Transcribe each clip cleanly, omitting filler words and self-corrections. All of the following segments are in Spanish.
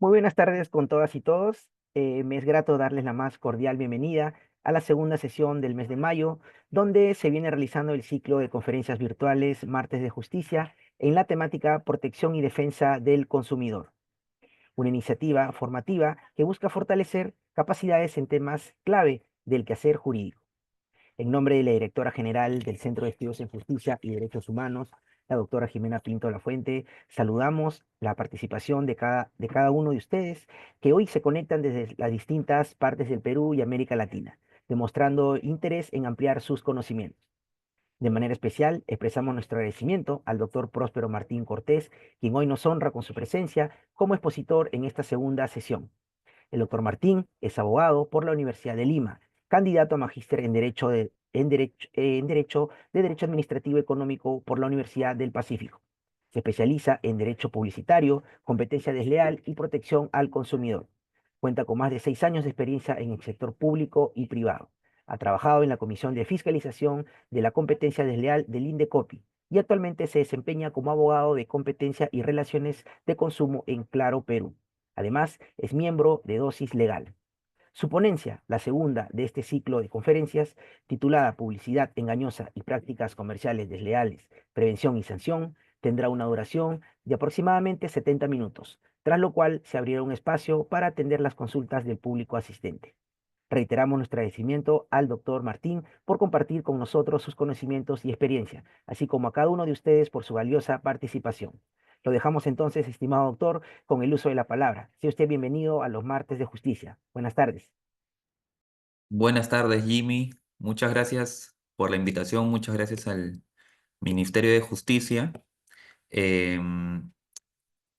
Muy buenas tardes con todas y todos. Me es grato darles la más cordial bienvenida a la segunda sesión del mes de mayo, donde se viene realizando el ciclo de conferencias virtuales Martes de Justicia en la temática Protección y Defensa del Consumidor, una iniciativa formativa que busca fortalecer capacidades en temas clave del quehacer jurídico. En nombre de la directora general del Centro de Estudios en Justicia y Derechos Humanos, la doctora Jimena Pinto Lafuente, saludamos la participación de cada uno de ustedes que hoy se conectan desde las distintas partes del Perú y América Latina, demostrando interés en ampliar sus conocimientos. De manera especial, expresamos nuestro agradecimiento al doctor Próspero Martín Cortés, quien hoy nos honra con su presencia como expositor en esta segunda sesión. El doctor Martín es abogado por la Universidad de Lima, candidato a magíster en Derecho Administrativo Económico por la Universidad del Pacífico. Se especializa en Derecho Publicitario, Competencia Desleal y Protección al Consumidor. Cuenta con más de 6 años de experiencia en el sector público y privado. Ha trabajado en la Comisión de Fiscalización de la Competencia Desleal del INDECOPI y actualmente se desempeña como abogado de competencia y relaciones de consumo en Claro, Perú. Además, es miembro de Dosis Legal. Su ponencia, la segunda de este ciclo de conferencias, titulada Publicidad engañosa y prácticas comerciales desleales, prevención y sanción, tendrá una duración de aproximadamente 70 minutos, tras lo cual se abrirá un espacio para atender las consultas del público asistente. Reiteramos nuestro agradecimiento al doctor Martín por compartir con nosotros sus conocimientos y experiencia, así como a cada uno de ustedes por su valiosa participación. Lo dejamos entonces, estimado doctor, con el uso de la palabra. Sea usted bienvenido a los martes de justicia. Buenas tardes. Buenas tardes, Jimmy. Muchas gracias por la invitación, muchas gracias al Ministerio de Justicia. Em,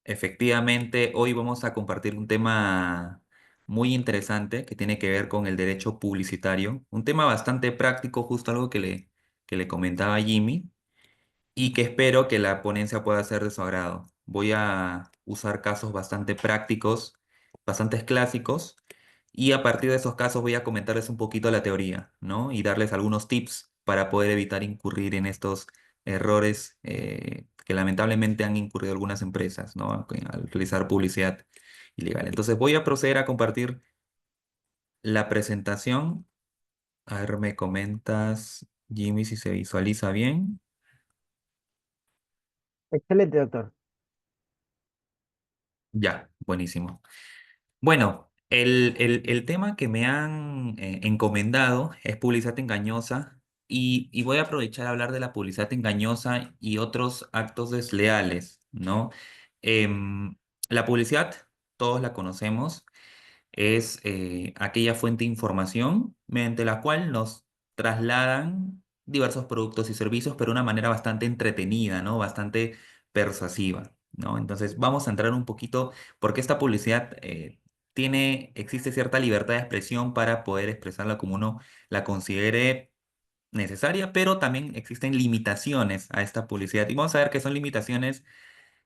Efectivamente, hoy vamos a compartir un tema muy interesante que tiene que ver con el derecho publicitario, un tema bastante práctico, justo algo que le comentaba a Jimmy y que espero que la ponencia pueda ser de su agrado. Voy a usar casos bastante prácticos, bastantes clásicos, y a partir de esos casos voy a comentarles un poquito la teoría, ¿no? Y darles algunos tips para poder evitar incurrir en estos errores que lamentablemente han incurrido algunas empresas, ¿no? Al realizar publicidad ilegal. Entonces voy a proceder a compartir la presentación. A ver, me comentas, Jimmy, si se visualiza bien. Excelente, doctor. Ya, buenísimo. Bueno, el tema que me han encomendado es publicidad engañosa y voy a aprovechar a hablar de la publicidad engañosa y otros actos desleales, ¿no? Em, la publicidad, todos la conocemos, es aquella fuente de información mediante la cual nos trasladan diversos productos y servicios, pero de una manera bastante entretenida, ¿no? Bastante persuasiva, ¿no? Entonces vamos a entrar un poquito, porque esta publicidad existe cierta libertad de expresión para poder expresarla como uno la considere necesaria, pero también existen limitaciones a esta publicidad. Y vamos a ver qué son limitaciones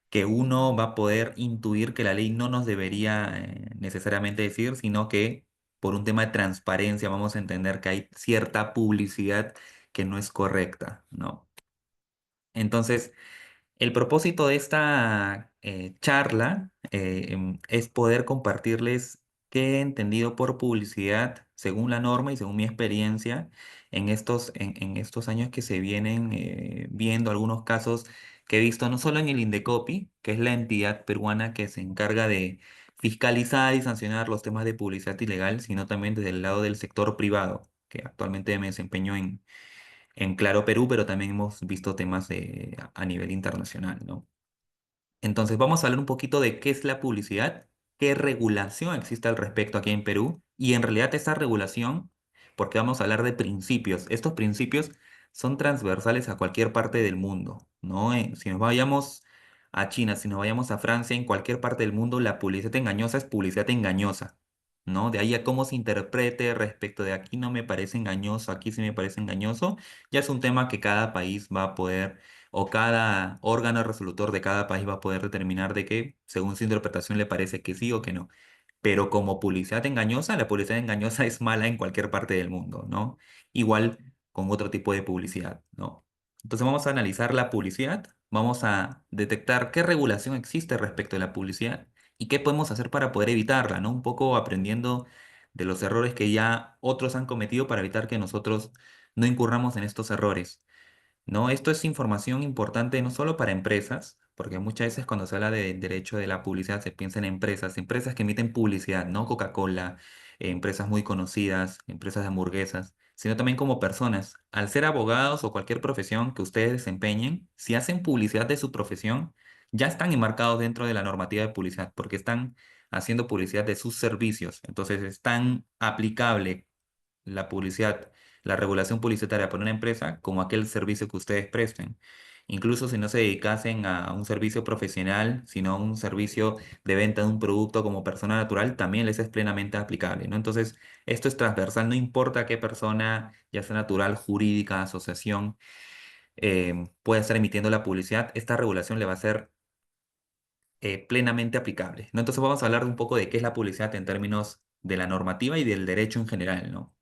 que uno va a poder intuir que la ley no nos debería necesariamente decir, sino que por un tema de transparencia vamos a entender que hay cierta publicidad que no es correcta, ¿no? Entonces, el propósito de esta charla es poder compartirles qué he entendido por publicidad según la norma y según mi experiencia en estos años que se vienen viendo algunos casos que he visto no solo en el Indecopi, que es la entidad peruana que se encarga de fiscalizar y sancionar los temas de publicidad ilegal, sino también desde el lado del sector privado, que actualmente me desempeño en Claro Perú, pero también hemos visto temas a nivel internacional, ¿no? Entonces, vamos a hablar un poquito de qué es la publicidad, qué regulación existe al respecto aquí en Perú y en realidad esa regulación, porque vamos a hablar de principios. Estos principios son transversales a cualquier parte del mundo, ¿no? Si nos vayamos a China, si nos vayamos a Francia, en cualquier parte del mundo, la publicidad engañosa es publicidad engañosa, ¿no? De ahí a cómo se interprete respecto de aquí no me parece engañoso, aquí sí me parece engañoso, ya es un tema que cada país va a poder o cada órgano resolutor de cada país va a poder determinar de que, según su interpretación, le parece que sí o que no. Pero como publicidad engañosa, la publicidad engañosa es mala en cualquier parte del mundo, ¿no? Igual con otro tipo de publicidad, ¿no? Entonces vamos a analizar la publicidad, vamos a detectar qué regulación existe respecto de la publicidad y qué podemos hacer para poder evitarla, ¿no? Un poco aprendiendo de los errores que ya otros han cometido para evitar que nosotros no incurramos en estos errores. ¿No? Esto es información importante no solo para empresas, porque muchas veces cuando se habla de derecho de la publicidad se piensa en empresas que emiten publicidad, no Coca-Cola, empresas muy conocidas, empresas de hamburguesas, sino también como personas. Al ser abogados o cualquier profesión que ustedes desempeñen, si hacen publicidad de su profesión, ya están enmarcados dentro de la normativa de publicidad, porque están haciendo publicidad de sus servicios. Entonces es tan aplicable la publicidad, la regulación publicitaria para una empresa como aquel servicio que ustedes presten. Incluso si no se dedicasen a un servicio profesional, sino a un servicio de venta de un producto como persona natural, también les es plenamente aplicable, ¿no? Entonces, esto es transversal, no importa qué persona, ya sea natural, jurídica, asociación, pueda estar emitiendo la publicidad, esta regulación le va a ser plenamente aplicable, ¿no? Entonces vamos a hablar un poco de qué es la publicidad en términos de la normativa y del derecho en general, ¿no?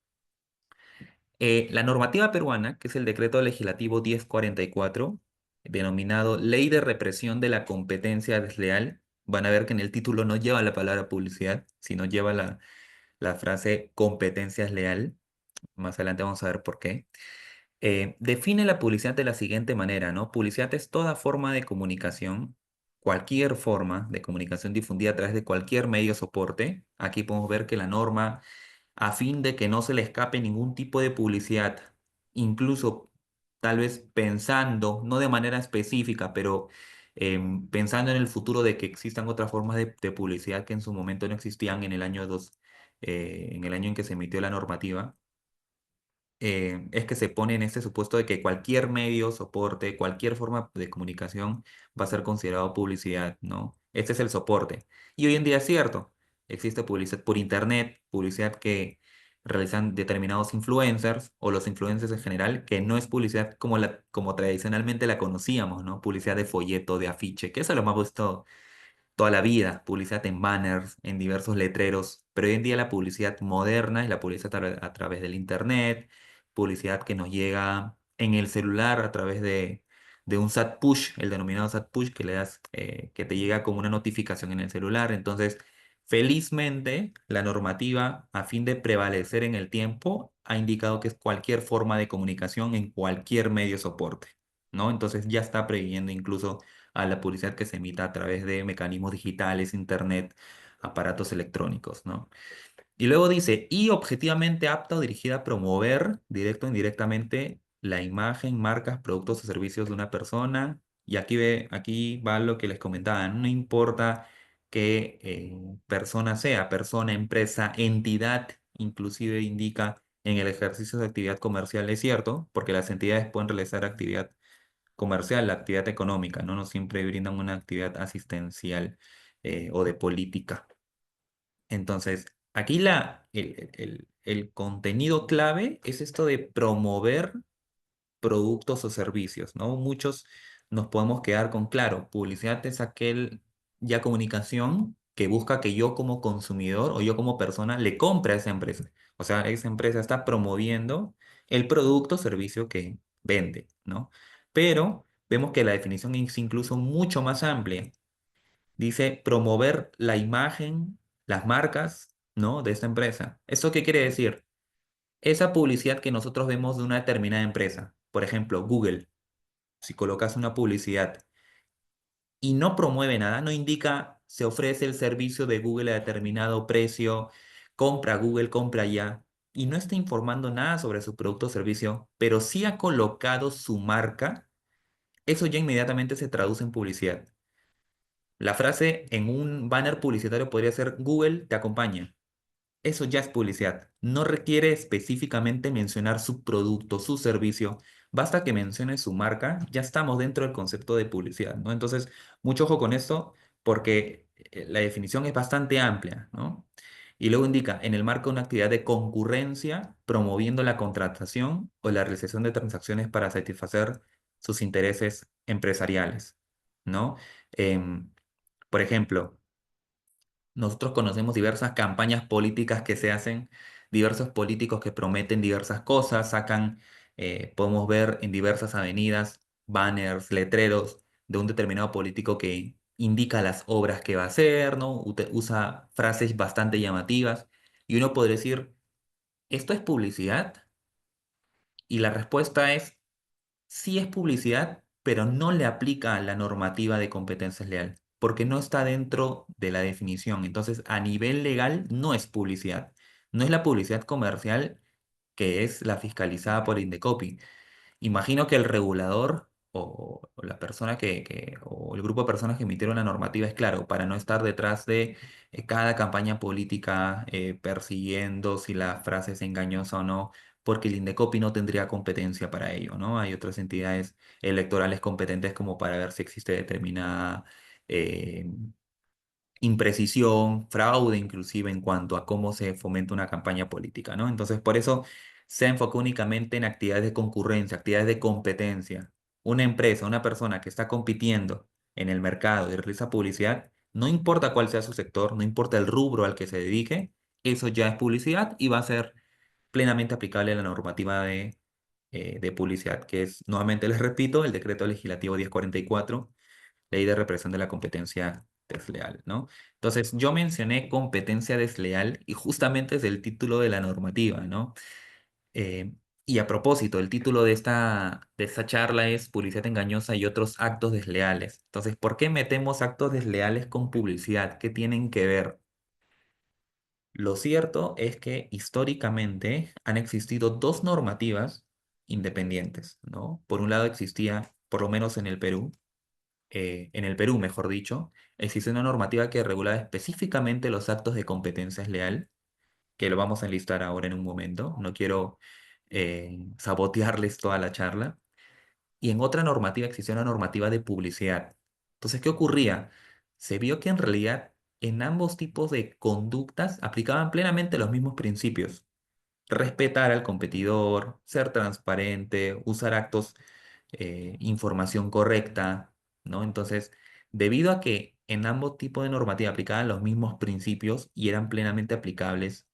La normativa peruana, que es el decreto legislativo 1044, denominado Ley de Represión de la Competencia Desleal, van a ver que en el título no lleva la palabra publicidad, sino lleva la frase competencia desleal. Más adelante vamos a ver por qué. Define la publicidad de la siguiente manera, ¿no? Publicidad es toda forma de comunicación, cualquier forma de comunicación difundida a través de cualquier medio o soporte. Aquí podemos ver que la norma a fin de que no se le escape ningún tipo de publicidad, incluso tal vez pensando, no de manera específica, pero pensando en el futuro de que existan otras formas de publicidad que en su momento no existían en el año en el año en que se emitió la normativa, es que se pone en este supuesto de que cualquier medio, soporte, cualquier forma de comunicación va a ser considerado publicidad, ¿no? Este es el soporte. Y hoy en día es cierto, existe publicidad por internet, publicidad que realizan determinados influencers o los influencers en general, que no es publicidad como tradicionalmente la conocíamos, ¿no? Publicidad de folleto, de afiche, que eso lo hemos visto toda la vida, publicidad en banners, en diversos letreros, pero hoy en día la publicidad moderna es la publicidad a través del internet, publicidad que nos llega en el celular a través de un SAT push, el denominado SAT push, que le das, que te llega como una notificación en el celular. Entonces, felizmente, la normativa, a fin de prevalecer en el tiempo, ha indicado que es cualquier forma de comunicación en cualquier medio soporte, ¿no? Entonces ya está previendo incluso a la publicidad que se emita a través de mecanismos digitales, internet, aparatos electrónicos, ¿no? Y luego dice, y objetivamente apta o dirigida a promover, directo o indirectamente, la imagen, marcas, productos o servicios de una persona. Y aquí va lo que les comentaba, no importa qué persona sea, persona, empresa, entidad, inclusive indica en el ejercicio de actividad comercial, es cierto, porque las entidades pueden realizar actividad comercial, la actividad económica, ¿no? No siempre brindan una actividad asistencial o de política. Entonces, aquí el contenido clave es esto de promover productos o servicios, ¿no? Muchos nos podemos quedar con, claro, publicidad es aquel ya comunicación que busca que yo como consumidor o yo como persona le compre a esa empresa. O sea, esa empresa está promoviendo el producto o servicio que vende, ¿no? Pero vemos que la definición es incluso mucho más amplia. Dice promover la imagen, las marcas, ¿no? De esta empresa. ¿Esto qué quiere decir? Esa publicidad que nosotros vemos de una determinada empresa, por ejemplo, Google, si colocas una publicidad y no promueve nada, no indica se ofrece el servicio de Google a determinado precio, compra Google, compra ya, y no está informando nada sobre su producto o servicio, pero sí ha colocado su marca, eso ya inmediatamente se traduce en publicidad. La frase en un banner publicitario podría ser Google te acompaña. Eso ya es publicidad. No requiere específicamente mencionar su producto, su servicio. Basta que mencione su marca, ya estamos dentro del concepto de publicidad, ¿no? Entonces, mucho ojo con esto porque la definición es bastante amplia, ¿no? Y luego indica, en el marco de una actividad de concurrencia, promoviendo la contratación o la realización de transacciones para satisfacer sus intereses empresariales, ¿no? Em, por ejemplo, nosotros conocemos diversas campañas políticas que se hacen, diversos políticos que prometen diversas cosas, sacan, podemos ver en diversas avenidas, banners, letreros de un determinado político que indica las obras que va a hacer, ¿no? Usa frases bastante llamativas y uno podría decir, ¿esto es publicidad? Y la respuesta es, sí es publicidad, pero no le aplica a la normativa de competencia leal, porque no está dentro de la definición. Entonces, a nivel legal, no es publicidad. No es la publicidad comercial que es la fiscalizada por Indecopi. Imagino que el regulador o la persona o el grupo de personas que emitieron la normativa es claro, para no estar detrás de cada campaña política persiguiendo si la frase es engañosa o no, porque el Indecopi no tendría competencia para ello, ¿no? Hay otras entidades electorales competentes como para ver si existe determinada eh, imprecisión, fraude inclusive en cuanto a cómo se fomenta una campaña política, ¿no? Entonces, por eso se enfoca únicamente en actividades de concurrencia, actividades de competencia. Una empresa, una persona que está compitiendo en el mercado y realiza publicidad, no importa cuál sea su sector, no importa el rubro al que se dedique, eso ya es publicidad y va a ser plenamente aplicable a la normativa de publicidad, que es, nuevamente les repito, el decreto legislativo 1044, ley de represión de la competencia desleal, ¿no? Entonces, yo mencioné competencia desleal y justamente es el título de la normativa, ¿no? Eh, y a propósito, el título de esta charla es Publicidad engañosa y otros actos desleales. Entonces, ¿por qué metemos actos desleales con publicidad? ¿Qué tienen que ver? Lo cierto es que históricamente han existido dos normativas independientes, ¿no? Por un lado existía, por lo menos en el Perú, mejor dicho, existe una normativa que regula específicamente los actos de competencia leal, que lo vamos a enlistar ahora en un momento. No quiero sabotearles toda la charla. Y en otra normativa existía una normativa de publicidad. Entonces, ¿qué ocurría? Se vio que en realidad en ambos tipos de conductas aplicaban plenamente los mismos principios: respetar al competidor, ser transparente, usar actos, información correcta, ¿no? Entonces, debido a que en ambos tipos de normativa aplicaban los mismos principios y eran plenamente aplicables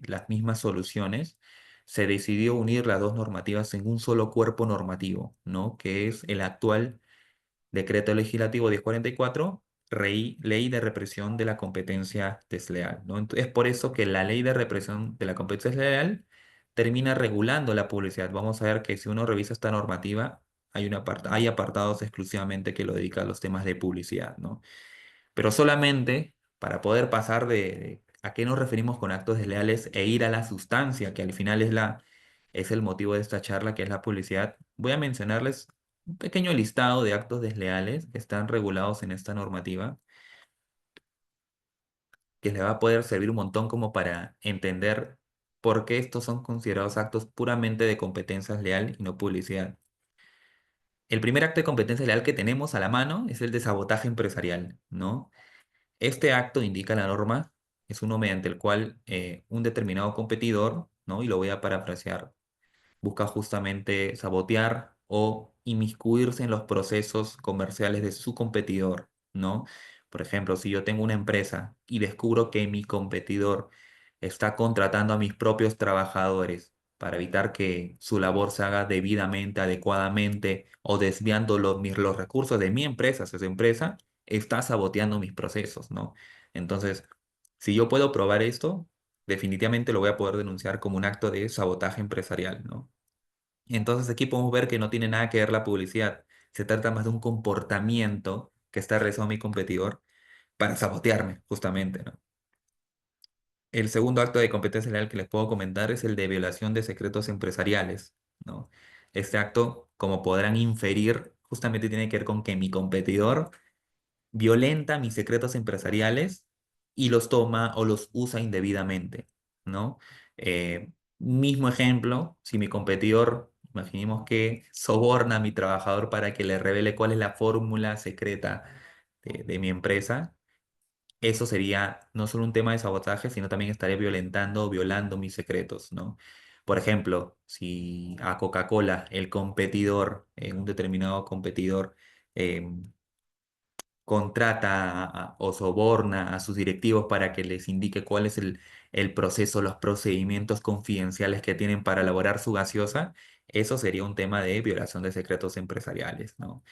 las mismas soluciones, se decidió unir las dos normativas en un solo cuerpo normativo, ¿no? Que es el actual Decreto Legislativo 1044, Ley de Represión de la Competencia Desleal, ¿no? Es por eso que la Ley de Represión de la Competencia Desleal termina regulando la publicidad. Vamos a ver que si uno revisa esta normativa, hay apartados exclusivamente que lo dedican a los temas de publicidad, ¿no? Pero solamente para poder pasar de a qué nos referimos con actos desleales e ir a la sustancia, que al final es el motivo de esta charla, que es la publicidad, voy a mencionarles un pequeño listado de actos desleales que están regulados en esta normativa, que les va a poder servir un montón como para entender por qué estos son considerados actos puramente de competencia leal y no publicidad. El primer acto de competencia leal que tenemos a la mano es el de sabotaje empresarial, ¿no? Este acto, indica la norma, es uno mediante el cual un determinado competidor, ¿no? Y lo voy a parafrasear, busca justamente sabotear o inmiscuirse en los procesos comerciales de su competidor, ¿no? Por ejemplo, si yo tengo una empresa y descubro que mi competidor está contratando a mis propios trabajadores para evitar que su labor se haga debidamente, adecuadamente o desviando los recursos de mi empresa hacia su empresa, está saboteando mis procesos, ¿no? Entonces, si yo puedo probar esto, definitivamente lo voy a poder denunciar como un acto de sabotaje empresarial, ¿no? Entonces aquí podemos ver que no tiene nada que ver la publicidad. Se trata más de un comportamiento que está realizando mi competidor para sabotearme, justamente, ¿no? El segundo acto de competencia leal que les puedo comentar es el de violación de secretos empresariales, ¿no? Este acto, como podrán inferir, justamente tiene que ver con que mi competidor violenta mis secretos empresariales y los toma o los usa indebidamente, ¿no? Mismo ejemplo, si mi competidor, imaginemos que soborna a mi trabajador para que le revele cuál es la fórmula secreta de mi empresa, eso sería no solo un tema de sabotaje, sino también estaría violentando o violando mis secretos, ¿no? Por ejemplo, si a Coca-Cola, el competidor, un determinado competidor, contrata o soborna a sus directivos para que les indique cuál es el proceso, los procedimientos confidenciales que tienen para elaborar su gaseosa, eso sería un tema de violación de secretos empresariales, ¿no?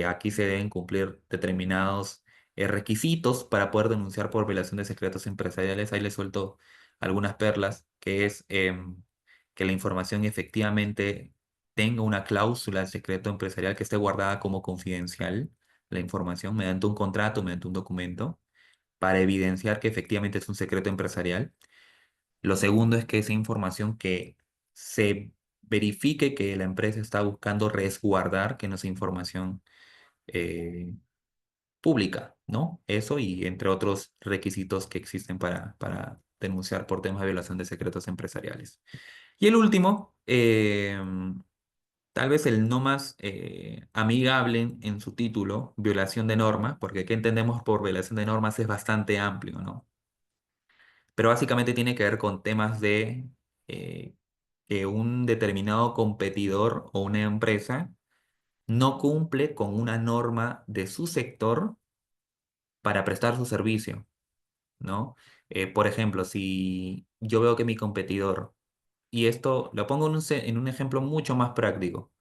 Aquí se deben cumplir determinados requisitos para poder denunciar por violación de secretos empresariales. Ahí les suelto algunas perlas, que es que la información efectivamente tenga una cláusula de secreto empresarial que esté guardada como confidencial, la información, mediante un contrato, mediante un documento, para evidenciar que efectivamente es un secreto empresarial. Lo segundo es que esa información que se verifique que la empresa está buscando resguardar, que no sea información eh, pública, ¿no? Eso y entre otros requisitos que existen para denunciar por temas de violación de secretos empresariales. Y el último, tal vez el no más amigable en su título, violación de normas, porque qué entendemos por violación de normas es bastante amplio, ¿no? Pero básicamente tiene que ver con temas de eh, que un determinado competidor o una empresa no cumple con una norma de su sector para prestar su servicio, ¿no? Por ejemplo, si yo veo que mi competidor, y esto lo pongo en un ejemplo mucho más práctico,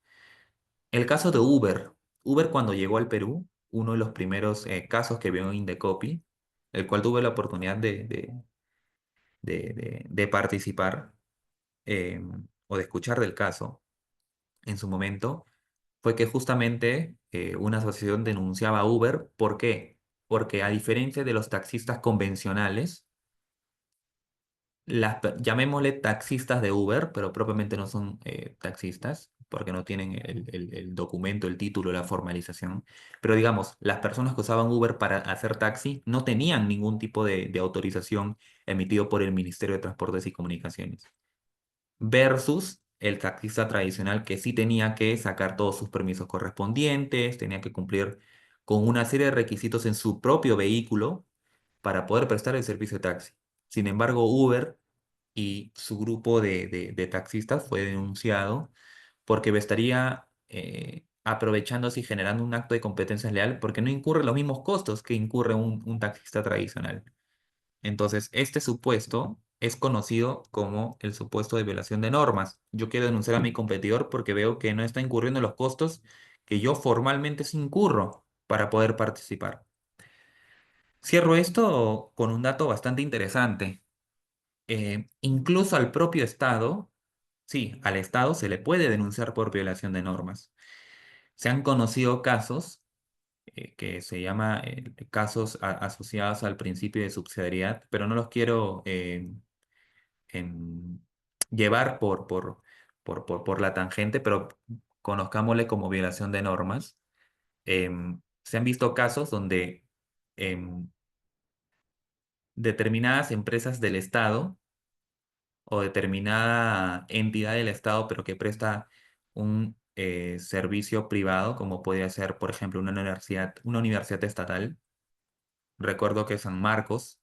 el caso de Uber. Uber cuando llegó al Perú, uno de los primeros casos que veo en Indecopy, el cual tuve la oportunidad de participar eh, o de escuchar del caso en su momento, fue que justamente una asociación denunciaba a Uber. ¿Por qué? Porque a diferencia de los taxistas convencionales, llamémosle taxistas de Uber, pero propiamente no son taxistas, porque no tienen el documento, el título, la formalización. Pero digamos, las personas que usaban Uber para hacer taxi no tenían ningún tipo de autorización emitido por el Ministerio de Transportes y Comunicaciones. Versus el taxista tradicional que sí tenía que sacar todos sus permisos correspondientes, tenía que cumplir con una serie de requisitos en su propio vehículo para poder prestar el servicio de taxi. Sin embargo, Uber y su grupo de taxistas fue denunciado porque estaría aprovechándose y generando un acto de competencia leal porque no incurre los mismos costos que incurre un taxista tradicional. Entonces, este supuesto es conocido como el supuesto de violación de normas. Yo quiero denunciar a mi competidor porque veo que no está incurriendo en los costos que yo formalmente sí incurro para poder participar. Cierro esto con un dato bastante interesante. Incluso al propio Estado, sí, al Estado se le puede denunciar por violación de normas. Se han conocido casos que se llama casos asociados al principio de subsidiariedad, pero no los quiero en llevar por la tangente, pero conozcámosle como violación de normas. Se han visto casos donde em, determinadas empresas del Estado o determinada entidad del Estado, pero que presta un servicio privado, como podría ser, por ejemplo, una universidad estatal. Recuerdo que San Marcos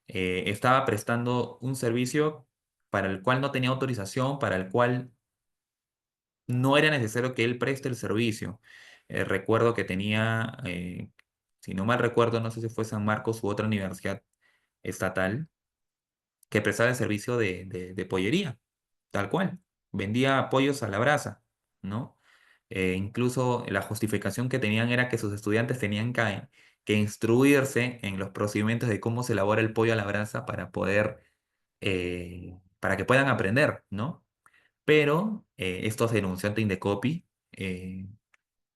estaba prestando un servicio para el cual no tenía autorización, para el cual no era necesario que él preste el servicio. Recuerdo que tenía, si no mal recuerdo, no sé si fue San Marcos u otra universidad estatal, que prestaba el servicio de pollería, tal cual. Vendía pollos a la brasa, ¿no? Incluso la justificación que tenían era que sus estudiantes tenían que instruirse en los procedimientos de cómo se elabora el pollo a la brasa para poder, para que puedan aprender, ¿no? Pero estos denunciantes Indecopi, eh,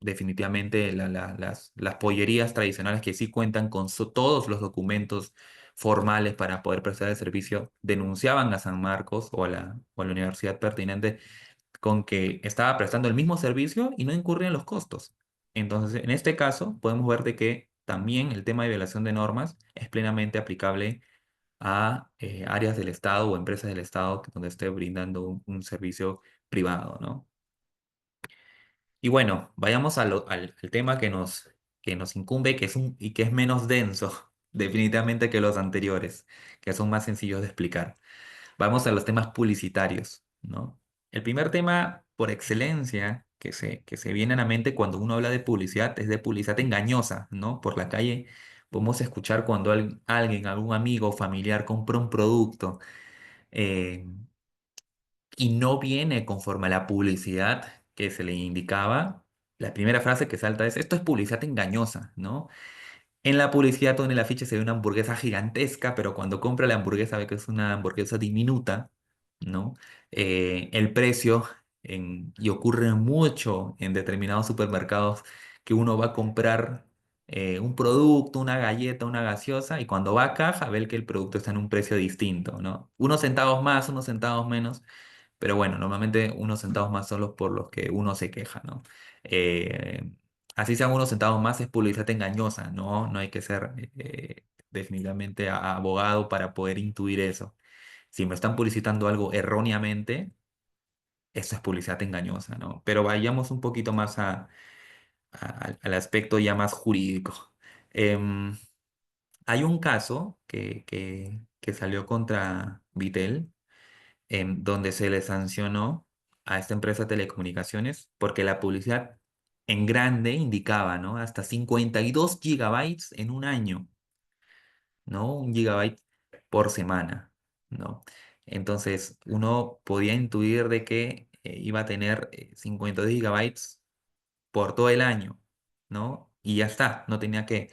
definitivamente las pollerías tradicionales que sí cuentan con todos los documentos formales para poder prestar el servicio, denunciaban a San Marcos o a la universidad pertinente con que estaba prestando el mismo servicio y no incurrían los costos. Entonces, en este caso, podemos ver de que también el tema de violación de normas es plenamente aplicable a áreas del Estado o empresas del Estado donde esté brindando un servicio privado, ¿no? Y bueno, vayamos al tema que nos incumbe y que es menos denso, definitivamente que los anteriores, que son más sencillos de explicar. Vamos a los temas publicitarios, ¿no? El primer tema por excelencia que se viene a la mente cuando uno habla de publicidad es de publicidad engañosa, ¿no? Por la calle podemos escuchar cuando alguien, algún amigo o familiar compra un producto eh, y no viene conforme a la publicidad que se le indicaba. La primera frase que salta es, esto es publicidad engañosa, ¿no? En la publicidad o en el afiche se ve una hamburguesa gigantesca, pero cuando compra la hamburguesa ve que es una hamburguesa diminuta, ¿no? El precio, y ocurre mucho en determinados supermercados, que uno va a comprar un producto, una galleta, una gaseosa, y cuando va a caja ve que el producto está en un precio distinto, ¿no? Unos centavos más, unos centavos menos, pero bueno, normalmente unos centavos más son los por los que uno se queja, ¿no? Eh, Así sean unos centavos más, es publicidad engañosa, ¿no? No hay que ser definitivamente abogado para poder intuir eso. Si me están publicitando algo erróneamente, eso es publicidad engañosa, ¿no? Pero vayamos un poquito más al aspecto ya más jurídico. Em, Hay un caso que salió contra Vitel, donde se le sancionó a esta empresa de telecomunicaciones porque la publicidad en grande indicaba, ¿no? Hasta 52 gigabytes en un año, ¿no? Un gigabyte por semana, ¿no? Entonces, uno podía intuir de que iba a tener 52 gigabytes por todo el año, ¿no? Y ya está, no tenía que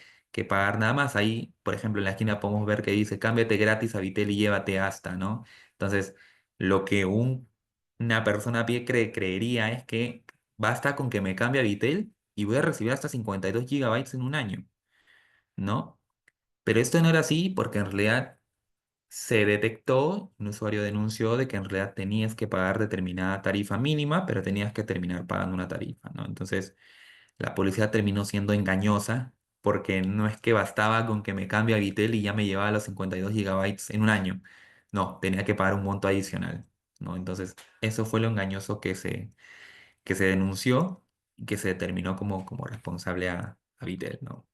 pagar nada más. Ahí, por ejemplo, en la esquina podemos ver que dice, cámbiate gratis a Vitel y llévate hasta, ¿no? Entonces, lo que una persona a pie creería es que basta con que me cambie a Vitel y voy a recibir hasta 52 gigabytes en un año, ¿no? Pero esto no era así porque en realidad se detectó, un usuario denunció de que en realidad tenías que pagar determinada tarifa mínima, pero tenías que terminar pagando una tarifa, ¿no? Entonces, la publicidad terminó siendo engañosa porque no es que bastaba con que me cambie a Vitel y ya me llevaba los 52 gigabytes en un año. No, tenía que pagar un monto adicional, ¿no? Entonces, eso fue lo engañoso que se denunció y que se determinó como responsable a Vitel, ¿no?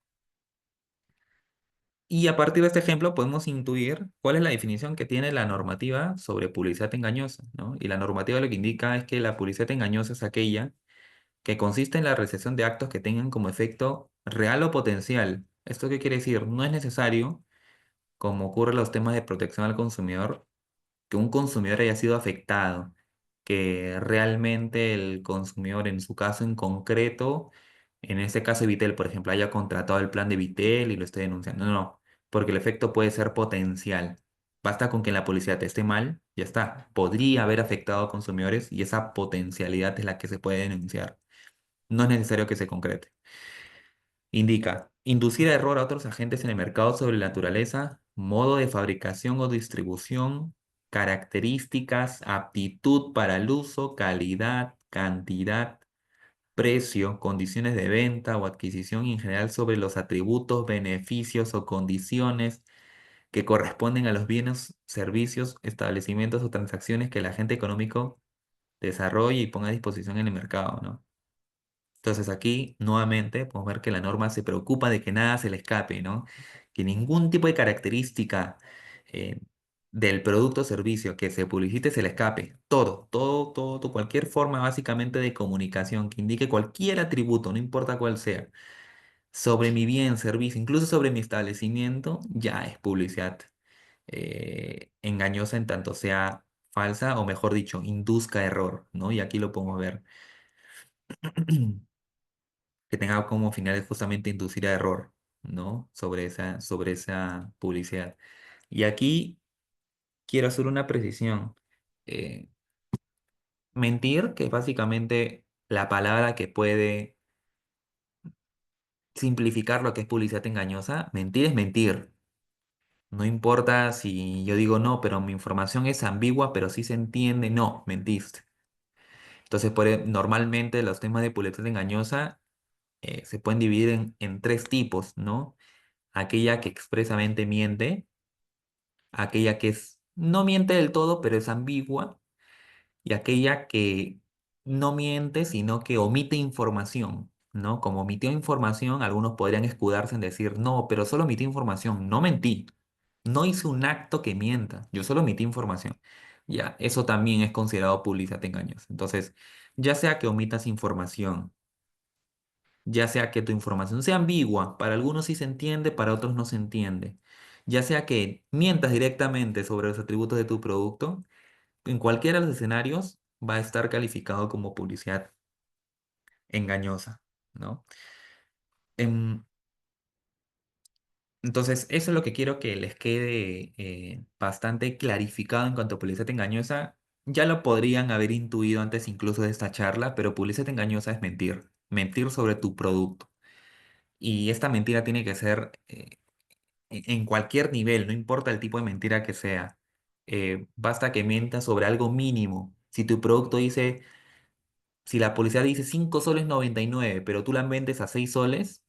Y a partir de este ejemplo podemos intuir cuál es la definición que tiene la normativa sobre publicidad engañosa, ¿no? Y la normativa lo que indica es que la publicidad engañosa es aquella que consiste en la realización de actos que tengan como efecto real o potencial. ¿Esto qué quiere decir? No es necesario, como ocurre en los temas de protección al consumidor, que un consumidor haya sido afectado, que realmente el consumidor en su caso en concreto, en este caso de Vitel, por ejemplo, haya contratado el plan de Vitel y lo esté denunciando. No, no, porque el efecto puede ser potencial. Basta con que la publicidad esté mal, ya está. Podría haber afectado a consumidores y esa potencialidad es la que se puede denunciar. No es necesario que se concrete. Indica, inducir a error a otros agentes en el mercado sobre la naturaleza, modo de fabricación o distribución, características, aptitud para el uso, calidad, cantidad, precio, condiciones de venta o adquisición y en general sobre los atributos, beneficios o condiciones que corresponden a los bienes, servicios, establecimientos o transacciones que el agente económico desarrolle y ponga a disposición en el mercado, ¿no? Entonces aquí nuevamente podemos ver que la norma se preocupa de que nada se le escape, ¿no? Que ningún tipo de característica eh, del producto o servicio que se publicite se le escape. Todo, todo, todo, cualquier forma básicamente de comunicación que indique cualquier atributo, no importa cuál sea, sobre mi bien, servicio, incluso sobre mi establecimiento, ya es publicidad engañosa en tanto sea falsa o mejor dicho, induzca error, ¿no? Y aquí lo podemos ver. Que tenga como finales justamente inducir a error, ¿no? Sobre esa publicidad. Y aquí quiero hacer una precisión. Eh, Mentir, que es básicamente la palabra que puede simplificar lo que es publicidad engañosa, mentir es mentir. No importa si yo digo no, pero mi información es ambigua, pero sí se entiende, no, mentiste. Entonces, normalmente los temas de publicidad engañosa se pueden dividir en tres tipos, ¿no? Aquella que expresamente miente, aquella que no miente del todo, pero es ambigua, y aquella que no miente, sino que omite información, ¿no? Como omitió información, algunos podrían escudarse en decir, no, pero solo omití información, no mentí, no hice un acto que mienta, yo solo omití información. Ya, eso también es considerado publicidad engañosa. Entonces, ya sea que omitas información, ya sea que tu información sea ambigua, para algunos sí se entiende, para otros no se entiende, ya sea que mientas directamente sobre los atributos de tu producto, en cualquiera de los escenarios va a estar calificado como publicidad engañosa, ¿no? Em, Entonces, eso es lo que quiero que les quede bastante clarificado en cuanto a publicidad engañosa. Ya lo podrían haber intuido antes incluso de esta charla, pero publicidad engañosa es mentir, mentir sobre tu producto. Y esta mentira tiene que ser en cualquier nivel, no importa el tipo de mentira que sea. Basta que mientas sobre algo mínimo. Si tu producto dice, si la publicidad dice 5 soles 99, pero tú la vendes a 6 soles,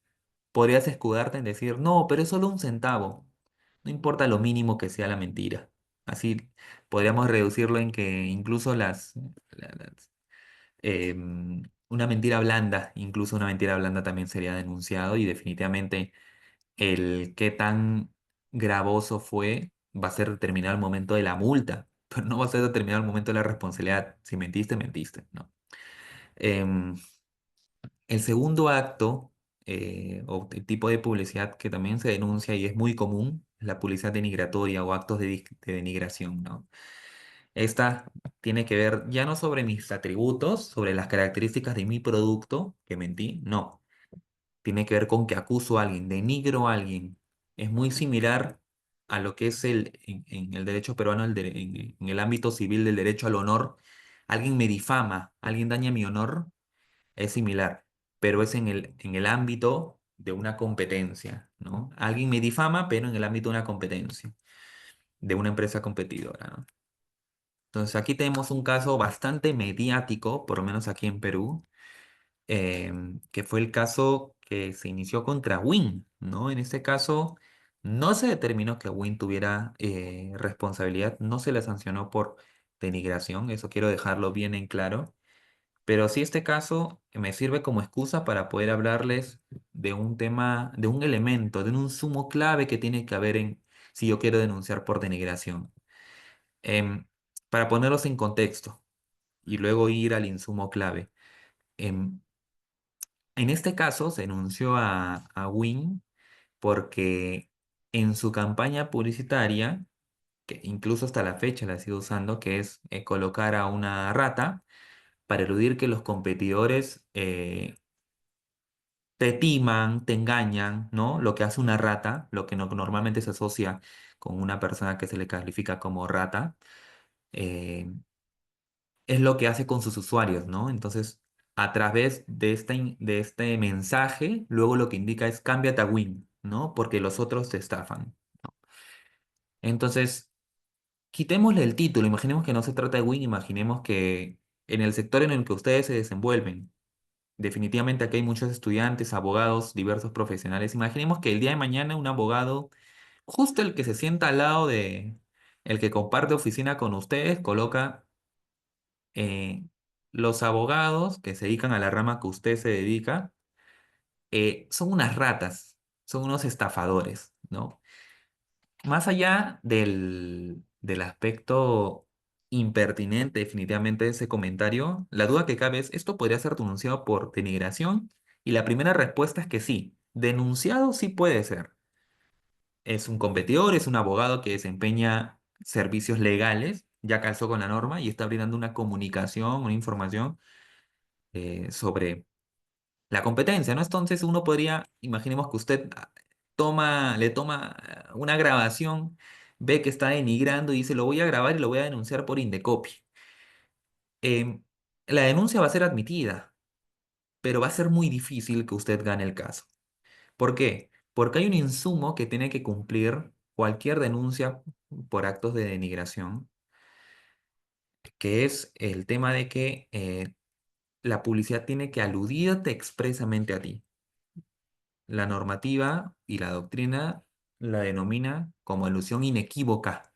podrías escudarte en decir, no, pero es solo un centavo. No importa lo mínimo que sea la mentira. Así podríamos reducirlo en que incluso una mentira blanda, incluso una mentira blanda también sería denunciado y definitivamente el qué tan gravoso fue va a ser determinado al momento de la multa, pero no va a ser determinado al momento de la responsabilidad. Si mentiste, mentiste, ¿no? Em, el segundo acto o el tipo de publicidad que también se denuncia y es muy común es la publicidad denigratoria o actos de denigración, ¿no? Esta tiene que ver ya no sobre mis atributos, sobre las características de mi producto, que mentí, no. Tiene que ver con que acuso a alguien, denigro a alguien. Es muy similar a lo que es en el derecho peruano, en el ámbito civil del derecho al honor. Alguien me difama, alguien daña mi honor, es similar, pero es en el ámbito de una competencia, ¿no? Alguien me difama, pero en el ámbito de una competencia, de una empresa competidora, ¿no? Entonces aquí tenemos un caso bastante mediático, por lo menos aquí en Perú, que fue el caso que se inició contra Win, ¿no? En este caso no se determinó que Win tuviera responsabilidad, no se le sancionó por denigración, eso quiero dejarlo bien en claro, pero sí este caso me sirve como excusa para poder hablarles de un tema, de un elemento, de un sumo clave que tiene que haber en si yo quiero denunciar por denigración. Em, para ponerlos en contexto y luego ir al insumo clave. Em, en este caso se denunció a Win porque en su campaña publicitaria, que incluso hasta la fecha la sigue usando, que es colocar a una rata para eludir que los competidores te timan, te engañan, ¿no? Lo que hace una rata, lo que normalmente se asocia con una persona que se le califica como rata. eh, es lo que hace con sus usuarios, ¿no? Entonces, a través de de este mensaje, luego lo que indica es cámbiate a Win, ¿no? Porque los otros te estafan. Entonces, quitémosle el título, imaginemos que no se trata de Win, imaginemos que en el sector en el que ustedes se desenvuelven, definitivamente aquí hay muchos estudiantes, abogados, diversos profesionales. Imaginemos que el día de mañana un abogado, justo el que se sienta al lado de el que comparte oficina con ustedes, coloca los abogados que se dedican a la rama que usted se dedica, son unas ratas, son unos estafadores, ¿no? Más allá del aspecto impertinente definitivamente de ese comentario, la duda que cabe es, ¿esto podría ser denunciado por denigración? Y la primera respuesta es que sí, denunciado sí puede ser. Es un competidor, es un abogado que desempeña servicios legales, ya calzó con la norma y está brindando una comunicación, una información sobre la competencia, ¿no? Entonces uno podría, imaginemos que usted le toma una grabación, ve que está denigrando y dice, lo voy a grabar y lo voy a denunciar por Indecopi. Em, la denuncia va a ser admitida, pero va a ser muy difícil que usted gane el caso. ¿Por qué? Porque hay un insumo que tiene que cumplir cualquier denuncia por actos de denigración, que es el tema de que la publicidad tiene que aludirte expresamente a ti. La normativa y la doctrina la denomina como alusión inequívoca.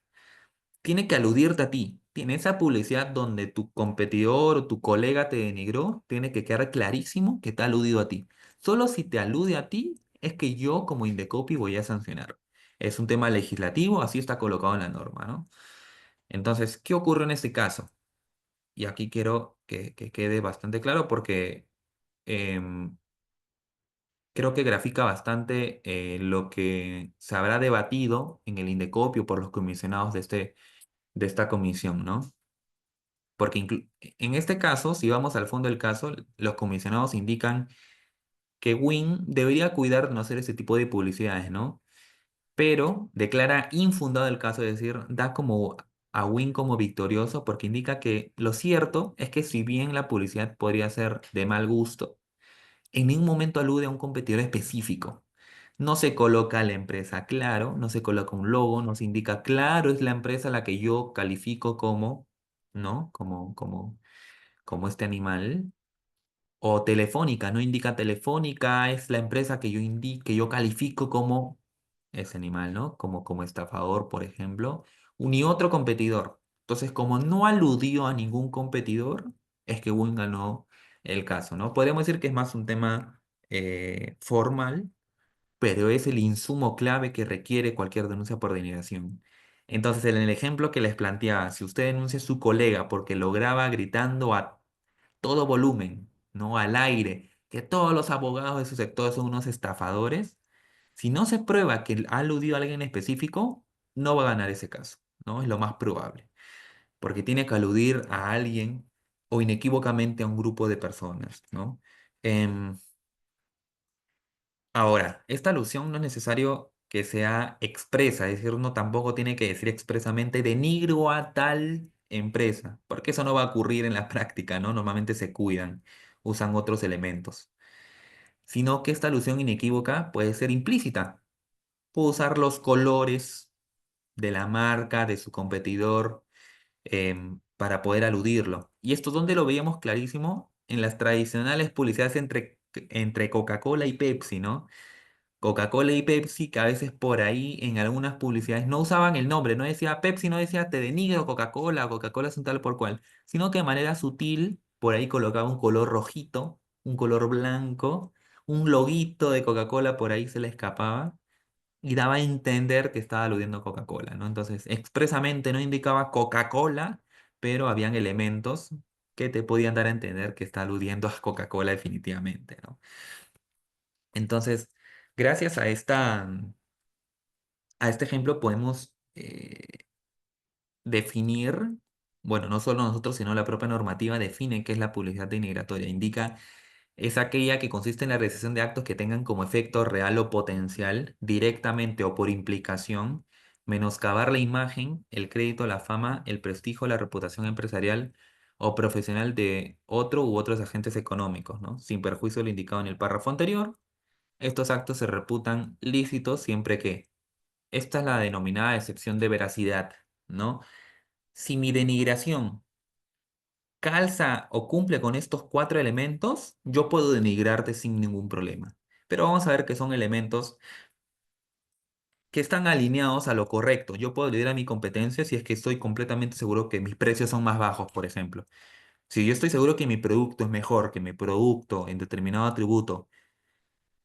Tiene que aludirte a ti. Tiene esa publicidad donde tu competidor o tu colega te denigró, tiene que quedar clarísimo que te ha aludido a ti. Solo si te alude a ti es que yo como Indecopi voy a sancionar. Es un tema legislativo, así está colocado en la norma, ¿no? Entonces, ¿qué ocurre en este caso? Y aquí quiero que quede bastante claro porque em, creo que grafica bastante lo que se habrá debatido en el Indecopio por los comisionados de esta comisión, ¿no? Porque en este caso, si vamos al fondo del caso, los comisionados indican que Win debería cuidar de no hacer ese tipo de publicidades, ¿no? pero declara infundado el caso, es decir, da como a Win como victorioso porque indica que lo cierto es que si bien la publicidad podría ser de mal gusto, en ningún momento alude a un competidor específico. No se coloca la empresa claro, no se coloca un logo, no se indica claro, es la empresa a la que yo califico como, ¿no? Como este animal. O Telefónica, no indica Telefónica, es la empresa que que yo califico como ese animal, ¿no? Como estafador, por ejemplo, ni otro competidor. Entonces, como no aludió a ningún competidor, es que Win ganó el caso, ¿no? Podríamos decir que es más un tema formal, pero es el insumo clave que requiere cualquier denuncia por denigración. Entonces, en el ejemplo que les planteaba, si usted denuncia a su colega porque lo graba gritando a todo volumen, ¿no? Al aire, que todos los abogados de su sector son unos estafadores, si no se prueba que ha aludido a alguien específico, no va a ganar ese caso, ¿no? Es lo más probable, porque tiene que aludir a alguien o inequívocamente a un grupo de personas, ¿no? Em, Ahora, esta alusión no es necesario que sea expresa, es decir, uno tampoco tiene que decir expresamente denigro a tal empresa, porque eso no va a ocurrir en la práctica, ¿no? Normalmente se cuidan, usan otros elementos, sino que esta alusión inequívoca puede ser implícita. Puedo usar los colores de la marca, de su competidor, para poder aludirlo. ¿Y esto dónde lo veíamos clarísimo? En las tradicionales publicidades entre Coca-Cola y Pepsi, ¿no? Coca-Cola y Pepsi, que a veces por ahí en algunas publicidades no usaban el nombre, no decía Pepsi, no decía te denigro Coca-Cola, Coca-Cola es un tal por cual, sino que de manera sutil por ahí colocaba un color rojito, un color blanco, un loguito de Coca-Cola por ahí se le escapaba y daba a entender que estaba aludiendo a Coca-Cola, ¿no? Entonces, expresamente no indicaba Coca-Cola, pero habían elementos que te podían dar a entender que está aludiendo a Coca-Cola definitivamente, ¿no? Entonces, gracias a este ejemplo podemos definir, bueno, no solo nosotros, sino la propia normativa define qué es la publicidad denigratoria. Indica es aquella que consiste en la realización de actos que tengan como efecto real o potencial, directamente o por implicación, menoscabar la imagen, el crédito, la fama, el prestigio, la reputación empresarial o profesional de otro u otros agentes económicos, ¿no? Sin perjuicio de lo indicado en el párrafo anterior. Estos actos se reputan lícitos siempre que esta es la denominada excepción de veracidad, ¿no? Si mi denigración calza o cumple con estos cuatro elementos, yo puedo denigrarte sin ningún problema. Pero vamos a ver que son elementos que están alineados a lo correcto. Yo puedo liderar mi competencia si es que estoy completamente seguro que mis precios son más bajos, por ejemplo. Si yo estoy seguro que mi producto es mejor, que mi producto en determinado atributo